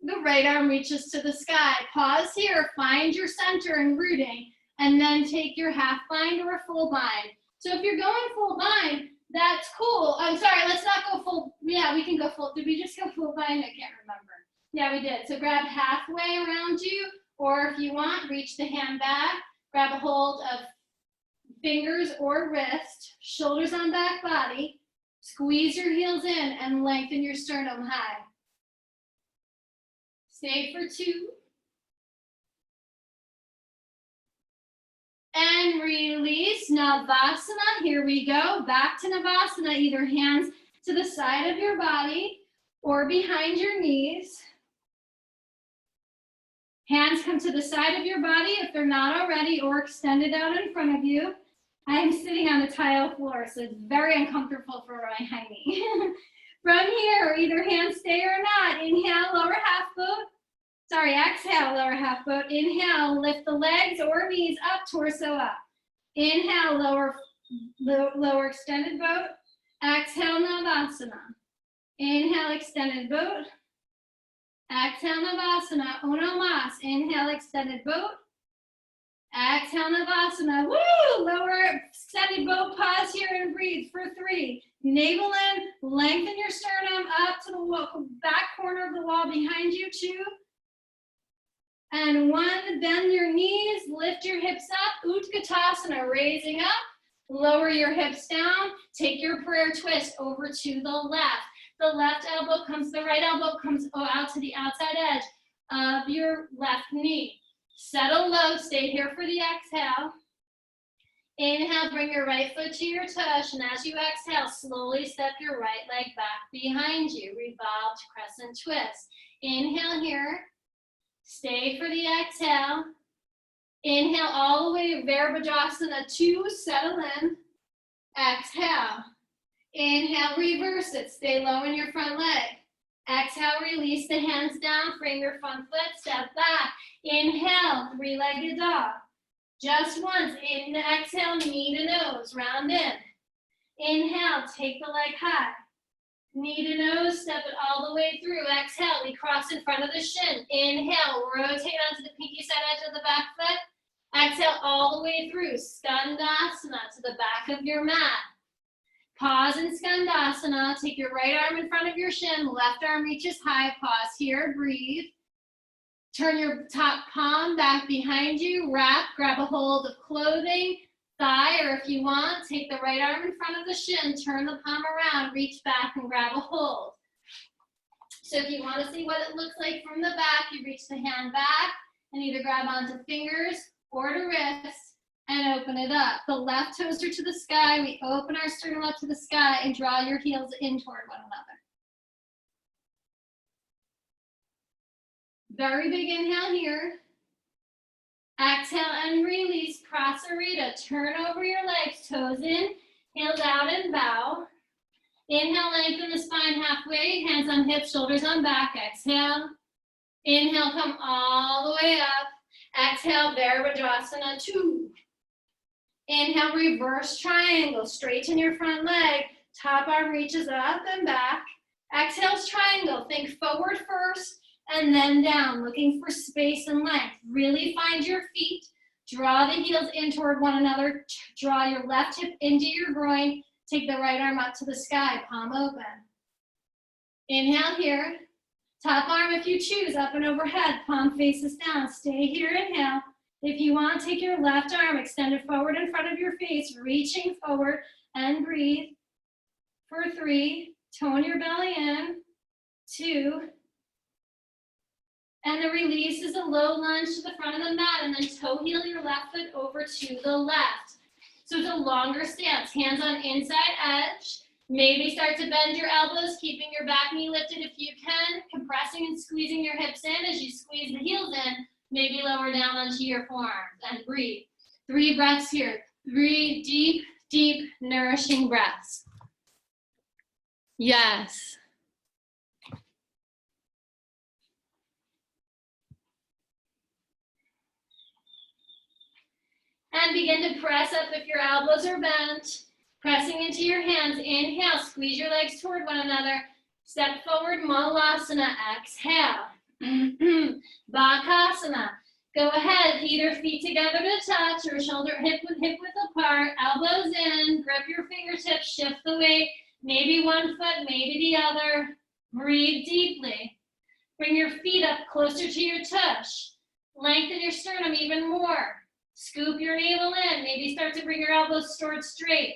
The right arm reaches to the sky. Pause here, find your center and rooting, and then take your half bind or a full bind. So if you're going full bind, that's cool. I'm sorry, let's not go full. Yeah, we can go full. Did we just go full bind? I can't remember. Yeah, we did. So grab halfway around you, or if you want, reach the hand back, grab a hold of fingers or wrist, shoulders on back body, squeeze your heels in and lengthen your sternum high. Stay for 2. And release. Navasana, here we go. Back to Navasana, either hands to the side of your body or behind your knees. Hands come to the side of your body if they're not already, or extended out in front of you. I am sitting on a tile floor, so it's very uncomfortable for my hiney. From here, either hands stay or not. Inhale, lower half boat. Exhale, lower half boat. Inhale, lift the legs or knees up, torso up. Inhale, lower extended boat. Exhale, Navasana. Inhale, extended boat. Exhale, Navasana. Uno mas. Inhale, extended boat. Exhale, Navasana. Woo! Lower extended boat. Pause here and breathe for 3. Navel in. Lengthen your sternum up to the back corner of the wall behind you. 2. And 1. Bend your knees. Lift your hips up. Utkatasana. Raising up. Lower your hips down. Take your prayer twist over to the left. The right elbow comes out to the outside edge of your left knee. Settle low, stay here for the exhale. Inhale, bring your right foot to your tush, and as you exhale, slowly step your right leg back behind you. Revolve to crescent twist. Inhale here, stay for the exhale. Inhale all the way to Virabhadrasana 2, settle in. Exhale. Inhale, reverse it. Stay low in your front leg. Exhale, release the hands down. Frame your front foot. Step back. Inhale, 3-legged dog. Just once. Exhale, knee to nose. Round in. Inhale, take the leg high. Knee to nose. Step it all the way through. Exhale, we cross in front of the shin. Inhale, rotate onto the pinky side edge of the back foot. Exhale, all the way through. Skandasana to the back of your mat. Pause in Skandasana. Take your right arm in front of your shin. Left arm reaches high. Pause here. Breathe. Turn your top palm back behind you. Wrap. Grab a hold of clothing, thigh, or if you want, take the right arm in front of the shin. Turn the palm around. Reach back and grab a hold. So if you want to see what it looks like from the back, you reach the hand back and either grab onto fingers or to wrist. and open it up. The left toes are to the sky. We open our sternum up to the sky and draw your heels in toward one another. Very big inhale here. Exhale and release, Prasarita. Turn over your legs, toes in, heels out and bow. Inhale, lengthen the spine halfway, hands on hips, shoulders on back. Exhale. Inhale, come all the way up. Exhale, Virabhadrasana 2. Inhale, reverse triangle. Straighten your front leg. Top arm reaches up and back. Exhale, triangle. Think forward first and then down, looking for space and length. Really find your feet. Draw the heels in toward one another. Draw your left hip into your groin. Take the right arm up to the sky, palm open. Inhale here. Top arm, if you choose, up and overhead, palm faces down. Stay here, inhale. If you want, take your left arm extended forward in front of your face, reaching forward, and breathe. For 3, tone your belly in. 2, and the release is a low lunge to the front of the mat, and then toe heel your left foot over to the left. So it's a longer stance, hands on inside edge. Maybe start to bend your elbows, keeping your back knee lifted if you can, compressing and squeezing your hips in as you squeeze the heels in. Maybe lower down onto your forearms and breathe. 3 breaths here. 3 deep, deep, nourishing breaths. Yes. And begin to press up if your elbows are bent. Pressing into your hands. Inhale, squeeze your legs toward one another. Step forward, Malasana. Exhale. Bakasana. Go ahead, either feet together to touch or shoulder hip width apart. Elbows in, grip your fingertips, shift the weight. Maybe one foot, maybe the other. Breathe deeply. Bring your feet up closer to your tush. Lengthen your sternum even more. Scoop your navel in. Maybe start to bring your elbows towards straight.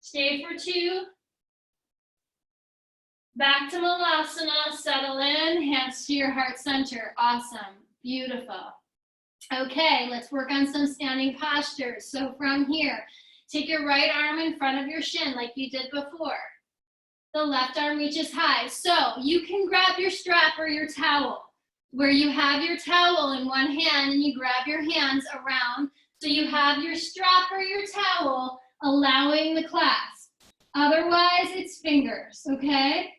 Stay for 2. Back to Malasana. Settle in. Hands to your heart center. Awesome. Beautiful. Okay, let's work on some standing postures. So from here, take your right arm in front of your shin like you did before. The left arm reaches high. So you can grab your strap or your towel, where you have your towel in one hand and you grab your hands around. So you have your strap or your towel allowing the clasp. Otherwise, it's fingers, okay?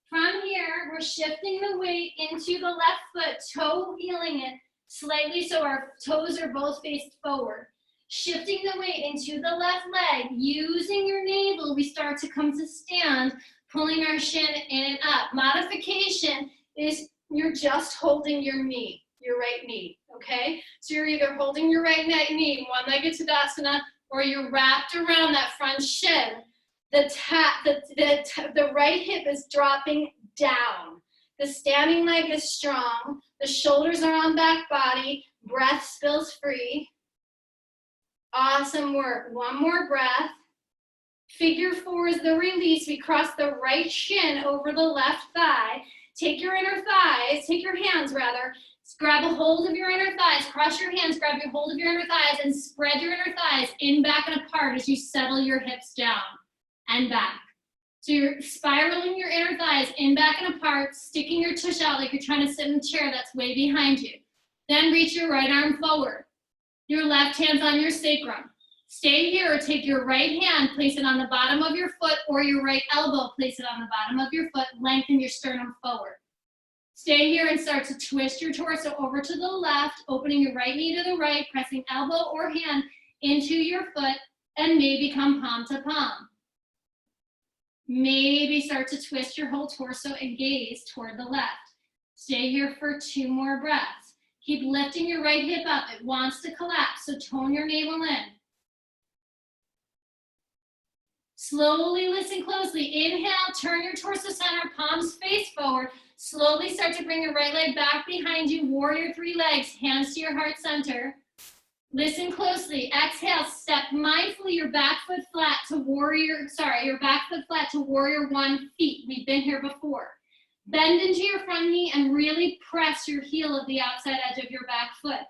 From here, we're shifting the weight into the left foot, toe heeling it slightly so our toes are both faced forward. Shifting the weight into the left leg, using your navel, we start to come to stand, pulling our shin in and up. Modification is you're just holding your knee, your right knee, okay? So you're either holding your right knee, one-legged Tadasana, or you're wrapped around that front shin. The right hip is dropping down. The standing leg is strong. The shoulders are on back body. Breath spills free. Awesome work. One more breath. Figure 4 is the release. We cross the right shin over the left thigh. Take your inner thighs, take your hands rather, grab a hold of your inner thighs, cross your hands, grab your hold of your inner thighs, and spread your inner thighs in, back, and apart as you settle your hips down and back. So you're spiraling your inner thighs in, back, and apart, sticking your tush out like you're trying to sit in a chair that's way behind you. Then reach your right arm forward. Your left hand's on your sacrum. Stay here or take your right hand, place it on the bottom of your foot, or your right elbow, place it on the bottom of your foot, lengthen your sternum forward. Stay here and start to twist your torso over to the left, opening your right knee to the right, pressing elbow or hand into your foot, and maybe come palm to palm. Maybe start to twist your whole torso and gaze toward the left. Stay here for 2 more breaths. Keep lifting your right hip up. It wants to collapse, so tone your navel in. Slowly listen closely. Inhale, turn your torso center, palms face forward. Slowly start to bring your right leg back behind you. Warrior 3 legs, hands to your heart center. Listen closely. Exhale, step mindfully your back foot flat to warrior 1 feet. We've been here before. Bend into your front knee and really press your heel of the outside edge of your back foot.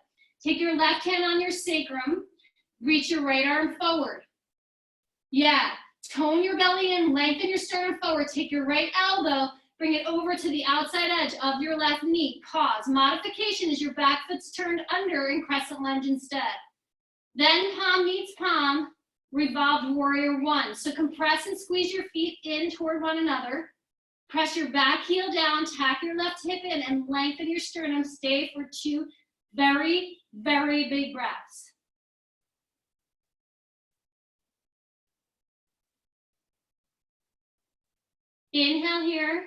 Take your left hand on your sacrum. Reach your right arm forward. Yeah, tone your belly in, lengthen your sternum forward. Take your right elbow, bring it over to the outside edge of your left knee. Pause. Modification is your back foot's turned under in crescent lunge instead. Then palm meets palm, revolved warrior one. So compress and squeeze your feet in toward one another. Press your back heel down, tack your left hip in, and lengthen your sternum. Stay for 2 very, very big breaths. Inhale here.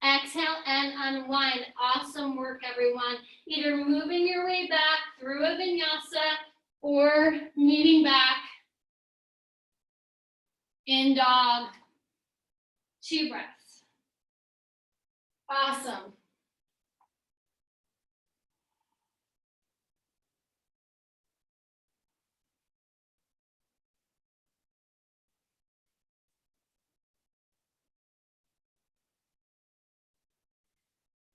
Exhale and unwind. Awesome work, everyone. Either moving your way back through a vinyasa or meeting back in dog. 2 breaths. Awesome.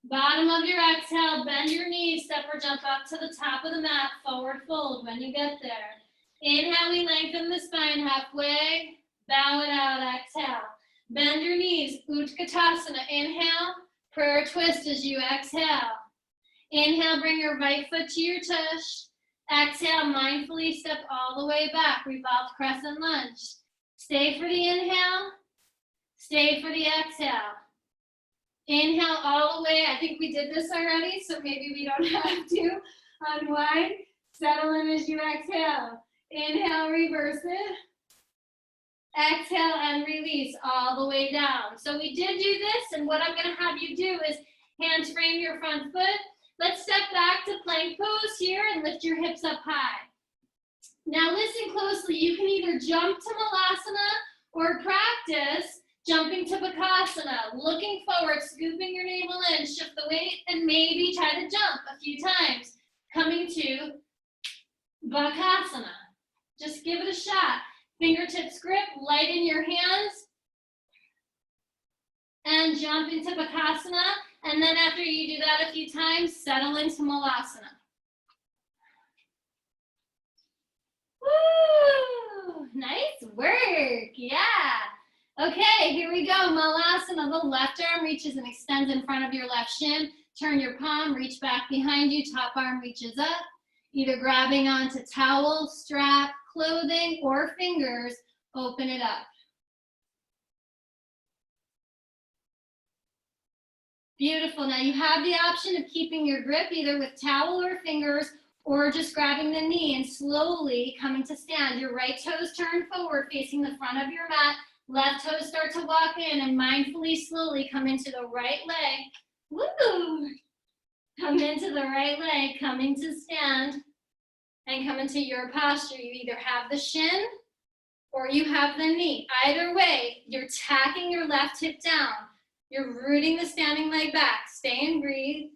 Bottom of your exhale, bend your knees, step or jump up to the top of the mat, forward fold when you get there. Inhale, we lengthen the spine halfway, bow it out, exhale. Bend your knees, Utkatasana, inhale, prayer twist as you exhale. Inhale, bring your right foot to your tush. Exhale, mindfully step all the way back, revolve crescent lunge. Stay for the inhale, stay for the exhale. Inhale all the way. I think we did this already, so maybe we don't have to. Unwind. Settle in as you exhale. Inhale, reverse it. Exhale and release all the way down. So we did do this, and what I'm going to have you do is hands frame your front foot. Let's step back to plank pose here and lift your hips up high. Now listen closely. You can either jump to Malasana or practice jumping to Bakasana, looking forward, scooping your navel in, shift the weight, and maybe try to jump a few times. Coming to Bakasana. Just give it a shot. Fingertips grip, lighten your hands, and jump into Bakasana. And then after you do that a few times, settle into Malasana. Woo! Nice work, yeah. Okay, here we go. Malasana. The left arm reaches and extends in front of your left shin. Turn your palm, reach back behind you. Top arm reaches up. Either grabbing onto towel, strap, clothing, or fingers. Open it up. Beautiful. Now you have the option of keeping your grip either with towel or fingers, or just grabbing the knee and slowly coming to stand. Your right toes turn forward, facing the front of your mat. Left toes start to walk in, and mindfully, slowly come into the right leg. Woo! Come into the right leg, coming to stand, and come into your posture. You either have the shin or you have the knee. Either way, you're tacking your left hip down. You're rooting the standing leg back. Stay and breathe.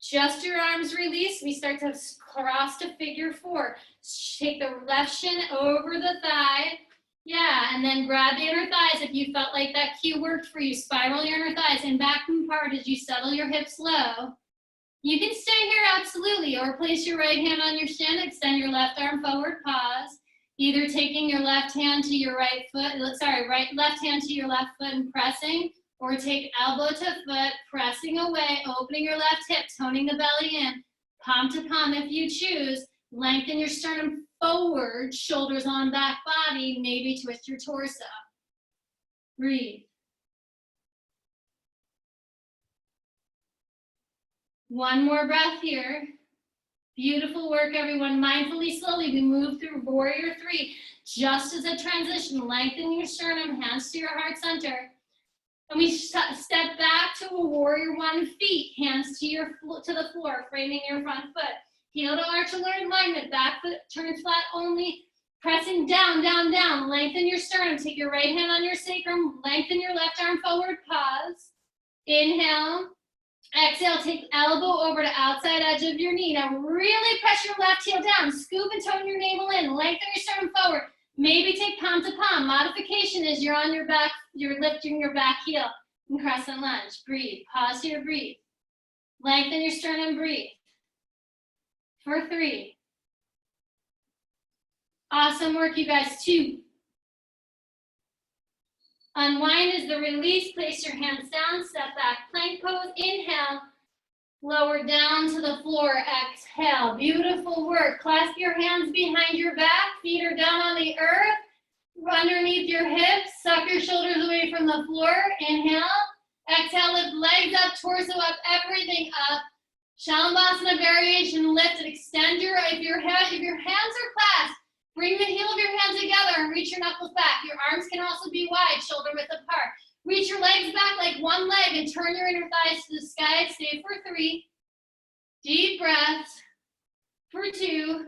Just your arms release. We start to cross to figure 4. Take the left shin over the thigh. Yeah, and then grab the inner thighs if you felt like that cue worked for you. Spiral your inner thighs and back and apart as you settle your hips low. You can stay here, absolutely, or place your right hand on your shin, extend your left arm forward, pause. Either taking your left hand to your right foot, left hand to your left foot and pressing, or take elbow to foot, pressing away, opening your left hip, toning the belly in, palm to palm if you choose. Lengthen your sternum forward, shoulders on back body, maybe twist your torso. Breathe. One more breath here. Beautiful work, everyone. Mindfully, slowly, we move through warrior 3. Just as a transition, lengthen your sternum, hands to your heart center. And we step back to a warrior 1 feet, hands to the floor, framing your front foot. Heel to arch alignment, back foot turns flat only, pressing down, down, down. Lengthen your sternum, take your right hand on your sacrum, lengthen your left arm forward, pause. Inhale. Exhale, take elbow over to outside edge of your knee. Now really press your left heel down. Scoop and tone your navel in. Lengthen your sternum forward. Maybe take palm to palm. Modification is you're on your back, you're lifting your back heel in crescent lunge. Breathe. Pause here, breathe. Lengthen your sternum, breathe. For 3. Awesome work, you guys. 2. Unwind is the release. Place your hands down, step back, plank pose. Inhale, lower down to the floor. Exhale, beautiful work. Clasp your hands behind your back. Feet are down on the earth. Underneath your hips, suck your shoulders away from the floor. Inhale, exhale, lift legs up, torso up, everything up. Skandasana variation, lift and extend if your hands are clasped, bring the heel of your hands together and reach your knuckles back. Your arms can also be wide, shoulder width apart. Reach your legs back like one leg and turn your inner thighs to the sky. Stay for 3. Deep breaths. For 2.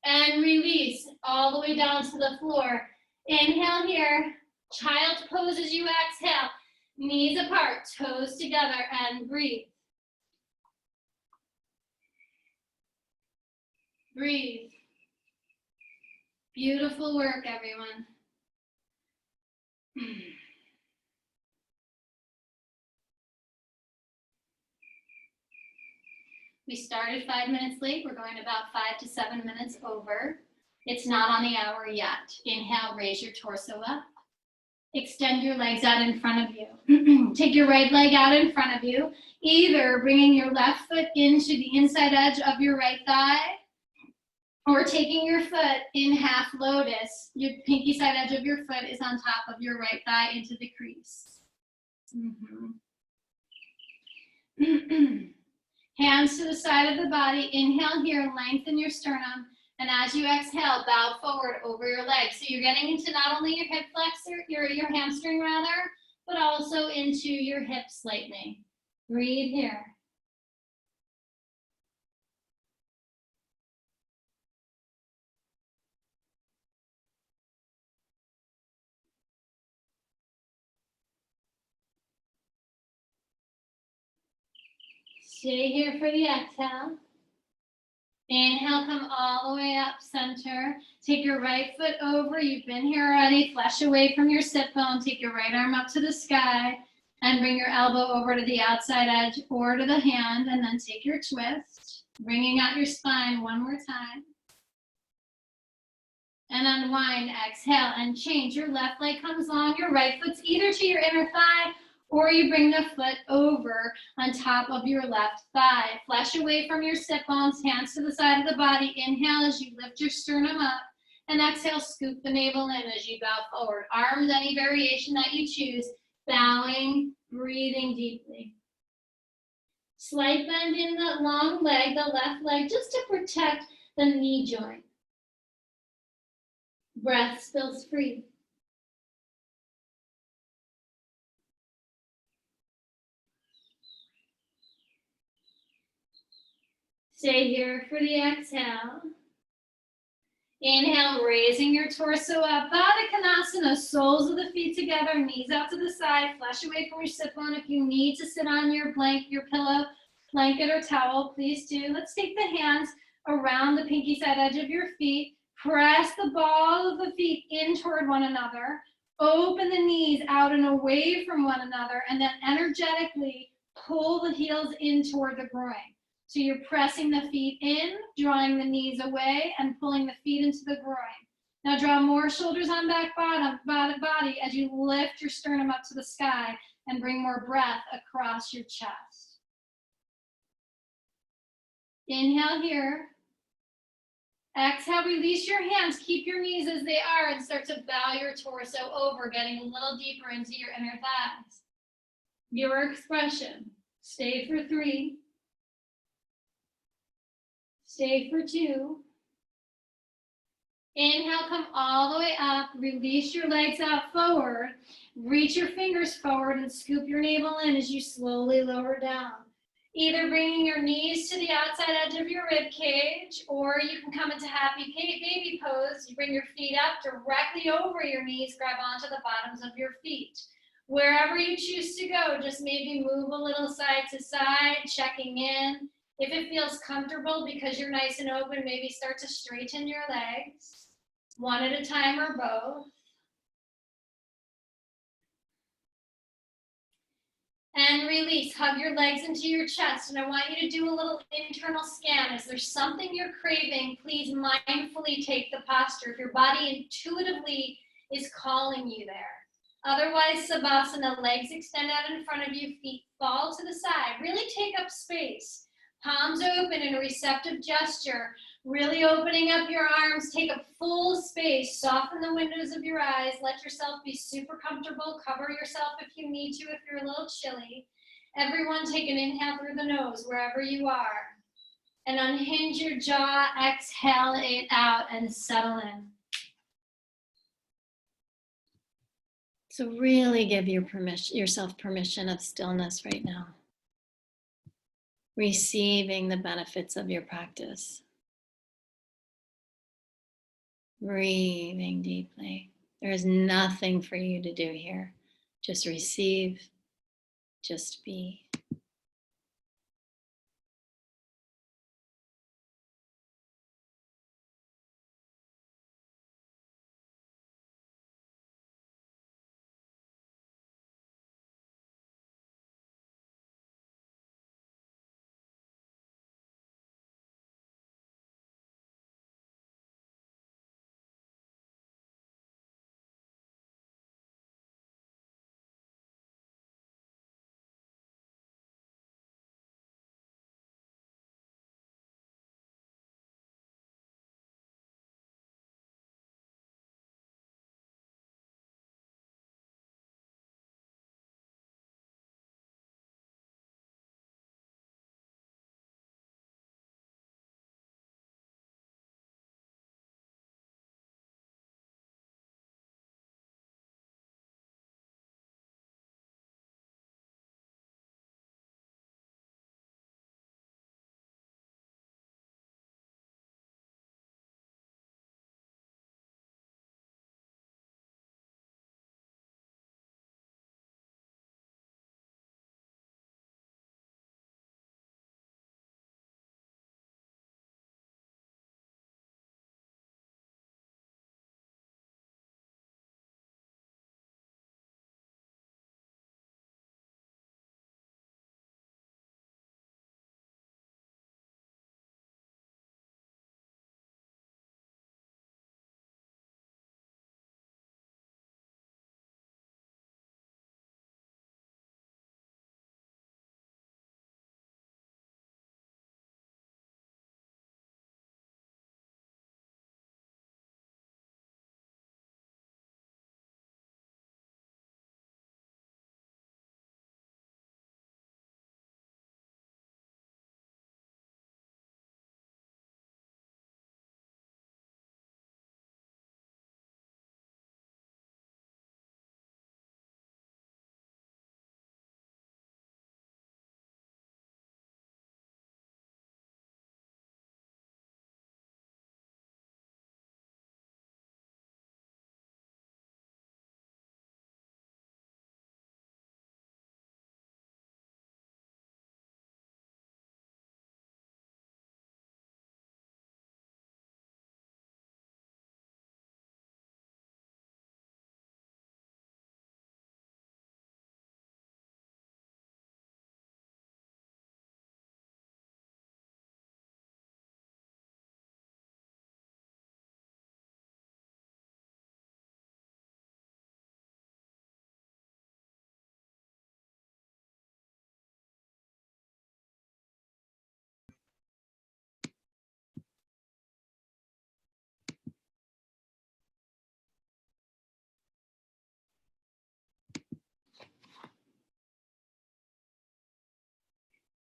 And release all the way down to the floor. Inhale here. Child's pose as you exhale. Knees apart, toes together, and breathe. Breathe. Beautiful work, everyone. We started 5 minutes late. We're going about 5 to 7 minutes over. It's not on the hour yet. Inhale, raise your torso up. Extend your legs out in front of you. Take your right leg out in front of you, either bringing your left foot into the inside edge of your right thigh, or taking your foot in half lotus. Your pinky side edge of your foot is on top of your right thigh into the crease. Hands to the side of the body. Inhale here, lengthen your sternum. And as you exhale, bow forward over your legs. So you're getting into not only your hip flexor, your hamstring rather, but also into your hips slightly. Breathe here. Stay here for the exhale. Inhale, come all the way up center. Take your right foot over. You've been here already. Flesh away from your sit bone. Take your right arm up to the sky and bring your elbow over to the outside edge or to the hand, and then take your twist, bringing out your spine one more time. And unwind, exhale, and change. Your left leg comes long. Your right foot's either to your inner thigh or you bring the foot over on top of your left thigh. Flesh away from your sit bones, hands to the side of the body. Inhale as you lift your sternum up, and exhale, scoop the navel in as you bow forward. Arms, any variation that you choose, bowing, breathing deeply. Slight bend in the long leg, the left leg, just to protect the knee joint. Breath spills free. Stay here for the exhale. Inhale, raising your torso up. Bakasana, soles of the feet together, knees out to the side, flesh away from your sit bone. If you need to sit on your pillow, blanket, or towel, please do. Let's take the hands around the pinky side edge of your feet. Press the ball of the feet in toward one another. Open the knees out and away from one another, and then energetically pull the heels in toward the groin. So you're pressing the feet in, drawing the knees away, and pulling the feet into the groin. Now draw more shoulders on back body as you lift your sternum up to the sky and bring more breath across your chest. Inhale here. Exhale, release your hands. Keep your knees as they are and start to bow your torso over, getting a little deeper into your inner thighs. Your expression. Stay for 3. Stay for 2. Inhale, come all the way up. Release your legs out forward. Reach your fingers forward and scoop your navel in as you slowly lower down. Either bringing your knees to the outside edge of your rib cage, or you can come into happy baby pose. You bring your feet up directly over your knees, grab onto the bottoms of your feet. Wherever you choose to go, just maybe move a little side to side, checking in. If it feels comfortable because you're nice and open, maybe start to straighten your legs, one at a time or both. And release. Hug your legs into your chest. And I want you to do a little internal scan. Is there something you're craving? Please mindfully take the posture. If your body intuitively is calling you there. Otherwise, Savasana, legs extend out in front of you, feet fall to the side. Really take up space. Palms open in a receptive gesture. Really opening up your arms. Take up full space. Soften the windows of your eyes. Let yourself be super comfortable. Cover yourself if you need to, if you're a little chilly. Everyone take an inhale through the nose, wherever you are. And unhinge your jaw. Exhale it out and settle in. So really give yourself permission of stillness right now. Receiving the benefits of your practice. Breathing deeply. There is nothing for you to do here. Just receive, just be.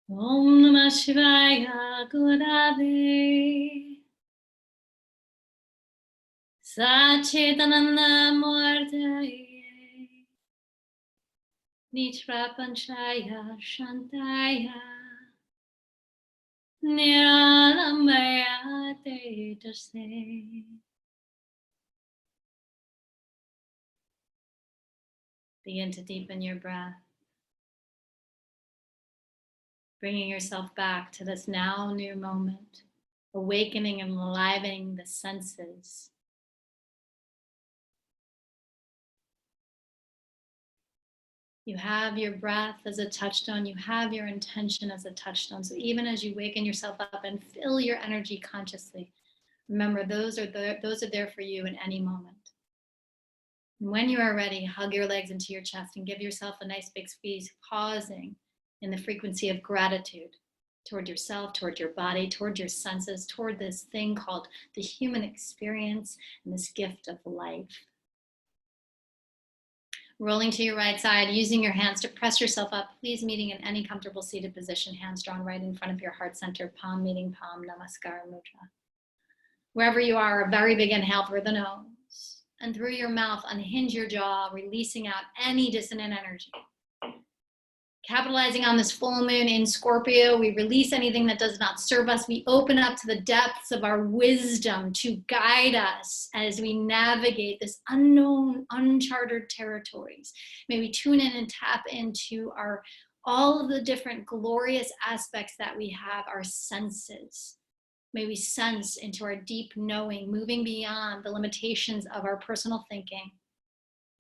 Om Namah Shivaya Gurave Sachetananda Murtaye Nitrapanchaya Shantaya Niralamaya Tejase. Begin to deepen your breath, bringing yourself back to this now new moment, awakening and enlivening the senses. You have your breath as a touchstone. You have your intention as a touchstone. So even as you waken yourself up and fill your energy consciously, remember those are there for you in any moment. And when you are ready, hug your legs into your chest and give yourself a nice big squeeze, pausing in the frequency of gratitude toward yourself, toward your body, toward your senses, toward this thing called the human experience and this gift of life. Rolling to your right side, using your hands to press yourself up, please meeting in any comfortable seated position, hands drawn right in front of your heart center, palm meeting palm, Namaskar Mudra. Wherever you are, a very big inhale through the nose. And through your mouth, unhinge your jaw, releasing out any dissonant energy. Capitalizing on this full moon in Scorpio, we release anything that does not serve us. We open up to the depths of our wisdom to guide us as we navigate this unknown, uncharted territories. May we tune in and tap into all of the different glorious aspects that we have, our senses. May we sense into our deep knowing, moving beyond the limitations of our personal thinking,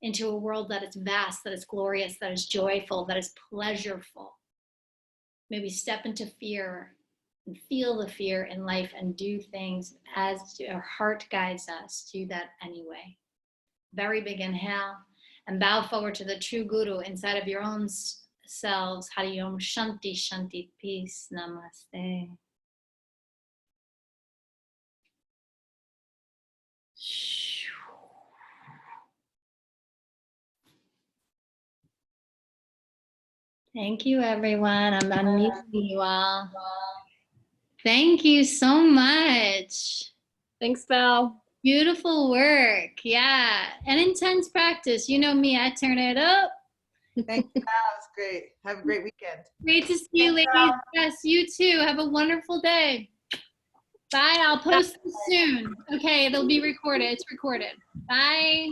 into a world that is vast, that is glorious, that is joyful, that is pleasureful. May we step into fear and feel the fear in life and do things as our heart guides us. Do that anyway. Very big inhale and bow forward to the true guru inside of your own selves. Hari Om Shanti Shanti, peace, namaste. Thank you, everyone. I'm unmuting you all. Thank you so much. Thanks, Val. Beautiful work. Yeah. And intense practice. You know me, I turn it up. Thank you, Val. It was great. Have a great weekend. Great to see you, ladies. Yes, you too. Have a wonderful day. Bye. I'll post this soon. Okay, it'll be recorded. It's recorded. Bye.